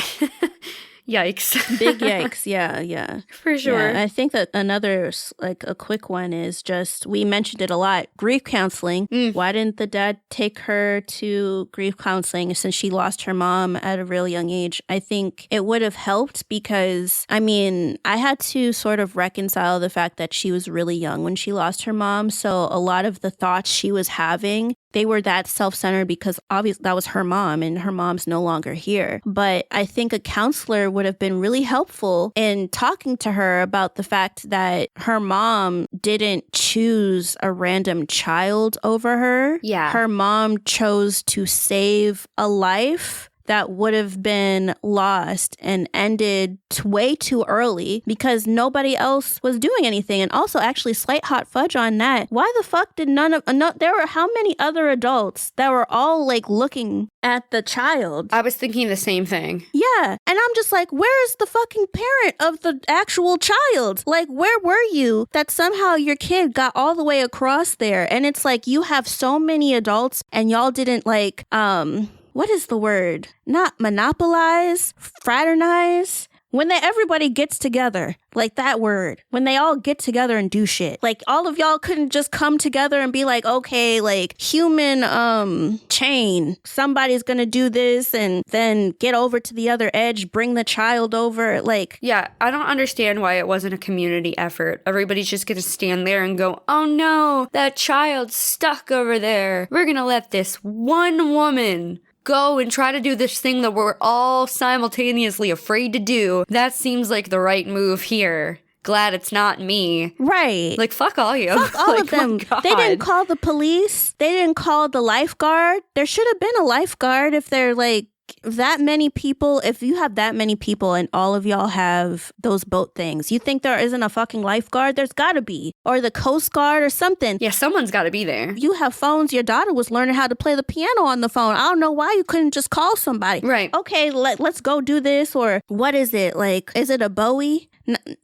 Yikes. Big yikes. Yeah. For sure. Yeah, I think that another, like, a quick one is just, we mentioned it a lot, grief counseling. Why didn't the dad take her to grief counseling since she lost her mom at a really young age? I think it would have helped because, I mean, I had to sort of reconcile the fact that she was really young when she lost her mom. So a lot of the thoughts she was having, they were that self-centered because obviously that was her mom and her mom's no longer here. But I think a counselor would have been really helpful in talking to her about the fact that her mom didn't choose a random child over her. Yeah. Her mom chose to save a life that would have been lost and ended way too early because nobody else was doing anything. And also, actually, slight hot fudge on that. Why the fuck did there were how many other adults that were all like looking at the child? I was thinking the same thing. Yeah. And I'm just like, where's the fucking parent of the actual child? Like, where were you that somehow your kid got all the way across there? And it's like, you have so many adults and y'all didn't like, what is the word? Not monopolize, fraternize. When everybody gets together, like that word, when they all get together and do shit, like all of y'all couldn't just come together and be like, okay, like human chain, somebody's gonna do this and then get over to the other edge, bring the child over, like. Yeah, I don't understand why it wasn't a community effort. Everybody's just gonna stand there and go, oh no, that child's stuck over there. We're gonna let this one woman go and try to do this thing that we're all simultaneously afraid to do. That seems like the right move here. Glad it's not me. Right. Like, fuck all you. Fuck all of them. They didn't call the police. They didn't call the lifeguard. There should have been a lifeguard if they're like that many people. If you have that many people and all of y'all have those boat things, you think there isn't a fucking lifeguard? There's gotta be. Or the Coast Guard or something. Yeah, someone's gotta be there. You have phones. Your daughter was learning how to play the piano on the phone. I don't know why you couldn't just call somebody. Right. Okay, let's go do this. Or what is it? Like, is it a Bowie?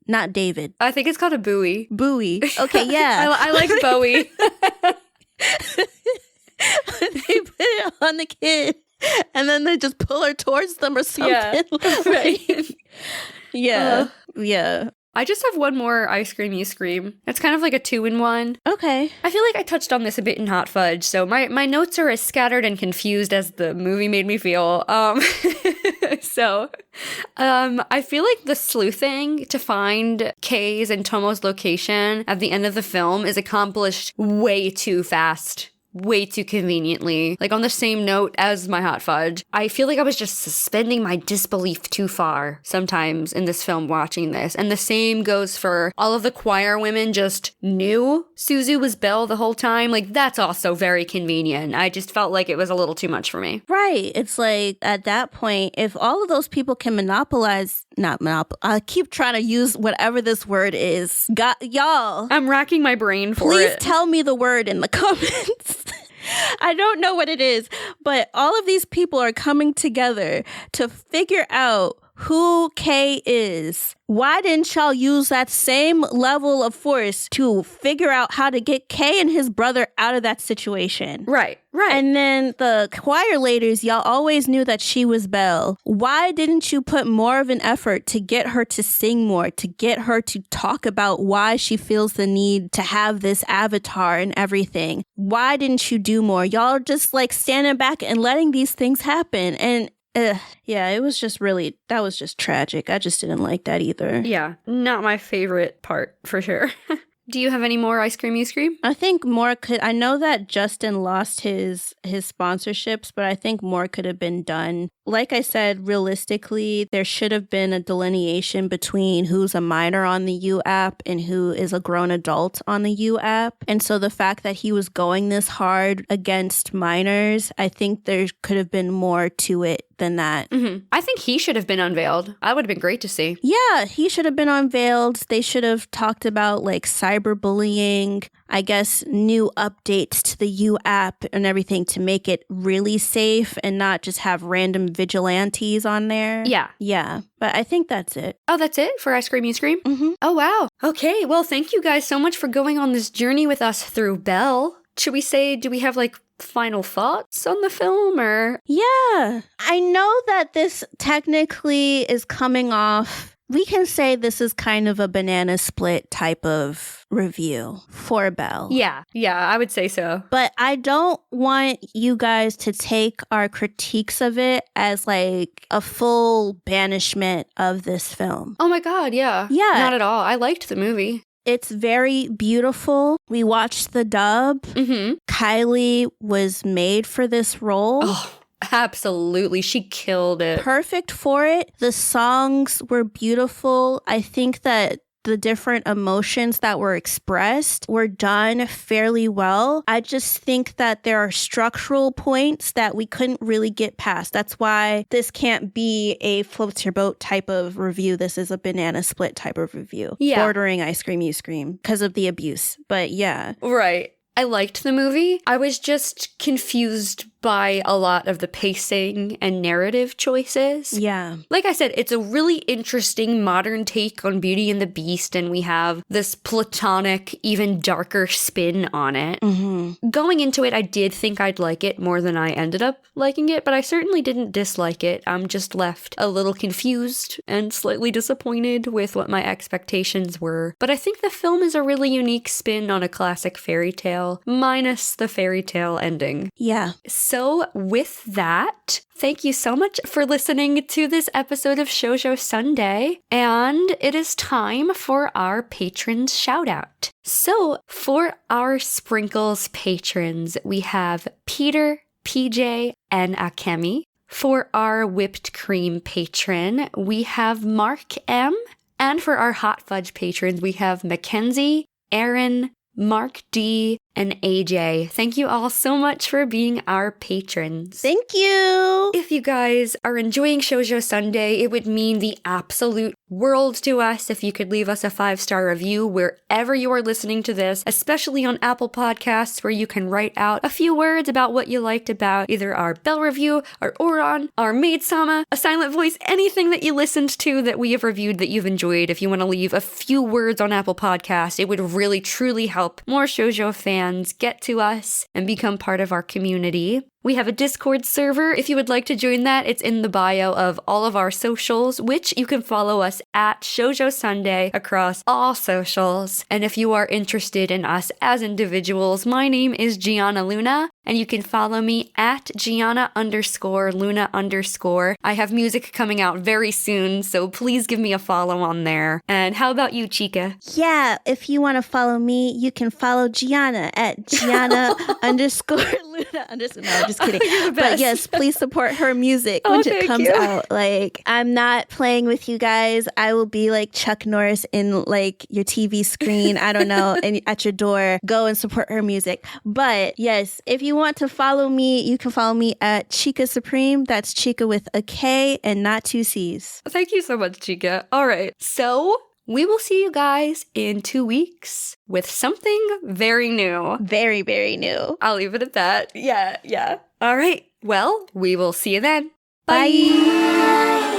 Not David. I think it's called a buoy. Buoy. Okay, yeah. I like Bowie. They put it on the kid. And then they just pull her towards them or something. Yeah, right. Yeah. Yeah. I just have one more ice cream you scream. It's kind of like a 2-in-1. Okay. I feel like I touched on this a bit in Hot Fudge, so my notes are as scattered and confused as the movie made me feel. I feel like the sleuthing to find Kei's and Tomo's location at the end of the film is accomplished way too fast. Way too conveniently. Like on the same note as my Hot Fudge, I feel like I was just suspending my disbelief too far sometimes in this film watching this. And the same goes for all of the choir women just knew Suzu was Belle the whole time. Like that's also very convenient. I just felt like it was a little too much for me. Right. It's like at that point, if all of those people can I keep trying to use whatever this word is. Y'all. I'm racking my brain for Please it. tell me the word in the comments. I don't know what it is, but all of these people are coming together to figure out who Kei is. Why didn't y'all use that same level of force to figure out how to get Kei and his brother out of that situation? Right. And then the choir ladies, y'all always knew that she was Belle. Why didn't you put more of an effort to get her to sing more, to get her to talk about why she feels the need to have this avatar and everything? Why didn't you do more? Y'all are just like standing back and letting these things happen. And yeah, it was just that was just tragic. I just didn't like that either. Yeah, not my favorite part for sure. Do you have any more ice cream you scream? I think more I know that Justin lost his sponsorships, but I think more could have been done. Like I said, realistically, there should have been a delineation between who's a minor on the U app and who is a grown adult on the U app. And so the fact that he was going this hard against minors, I think there could have been more to it than that. Mm-hmm. I think he should have been unveiled. That would have been great to see. Yeah, he should have been unveiled. They should have talked about like cyberbullying, I guess new updates to the U app and everything to make it really safe and not just have random vigilantes on there. Yeah. Yeah. But I think that's it. Oh, that's it for Ice Cream You Scream? Mm-hmm. Oh, wow. Okay. Well, thank you guys so much for going on this journey with us through Belle. Should we say, do we have like final thoughts on the film or? Yeah. I know that this technically is coming off. We can say this is kind of a banana split type of review for Belle. Yeah, I would say so. But I don't want you guys to take our critiques of it as like a full banishment of this film. Oh my God, yeah. Yeah. Not at all. I liked the movie. It's very beautiful. We watched the dub. Mm-hmm. Kylie was made for this role. Oh. Absolutely. She killed it. Perfect for it. The songs were beautiful. I think that the different emotions that were expressed were done fairly well. I just think that there are structural points that we couldn't really get past. That's why this can't be a floats your boat type of review. This is a banana split type of review. Yeah. Bordering I Scream, You Scream because of the abuse. But yeah. Right. I liked the movie. I was just confused by a lot of the pacing and narrative choices. Yeah. Like I said, it's a really interesting modern take on Beauty and the Beast, and we have this platonic, even darker spin on it. Mm-hmm. Going into it, I did think I'd like it more than I ended up liking it, but I certainly didn't dislike it. I'm just left a little confused and slightly disappointed with what my expectations were. But I think the film is a really unique spin on a classic fairy tale, minus the fairy tale ending. Yeah. So with that, thank you so much for listening to this episode of Shoujo Sundae, and it is time for our patrons shout out. So for our Sprinkles patrons, we have Peter, PJ, and Akemi. For our Whipped Cream patron, we have Mark M. And for our Hot Fudge patrons, we have Mackenzie, Aaron, Mark D, and AJ. Thank you all so much for being our patrons. Thank you. If you guys are enjoying Shoujo Sundae, it would mean the absolute world to us if you could leave us a 5-star review wherever you are listening to this, especially on Apple Podcasts, where you can write out a few words about what you liked about either our Belle review, our Oron, our Maid-sama, a silent voice, anything that you listened to that we have reviewed that you've enjoyed. If you want to leave a few words on Apple Podcasts, it would really truly help more shoujo fans get to us and become part of our community. We have a Discord server. If you would like to join that, it's in the bio of all of our socials, which you can follow us at Shoujo Sundae across all socials. And if you are interested in us as individuals, my name is Giana Luna, and you can follow me at Giana_Luna_. I have music coming out very soon, so please give me a follow on there. And how about you, Chika? Yeah, if you want to follow me, you can follow Giana at Giana_Luna_. No, I'm just kidding. But yes, please support her music when it comes out. Like, I'm not playing with you guys. I will be like Chuck Norris in like your TV screen. I don't know, and at your door. Go and support her music. But yes, if you want to follow me, you can follow me at Chika Supreme. That's Chika with a K and not 2 C's. Thank you so much, Chika. All right, so we will see you guys in 2 weeks with something very new. Very, very new. I'll leave it at that. Yeah. All right. Well, we will see you then. Bye.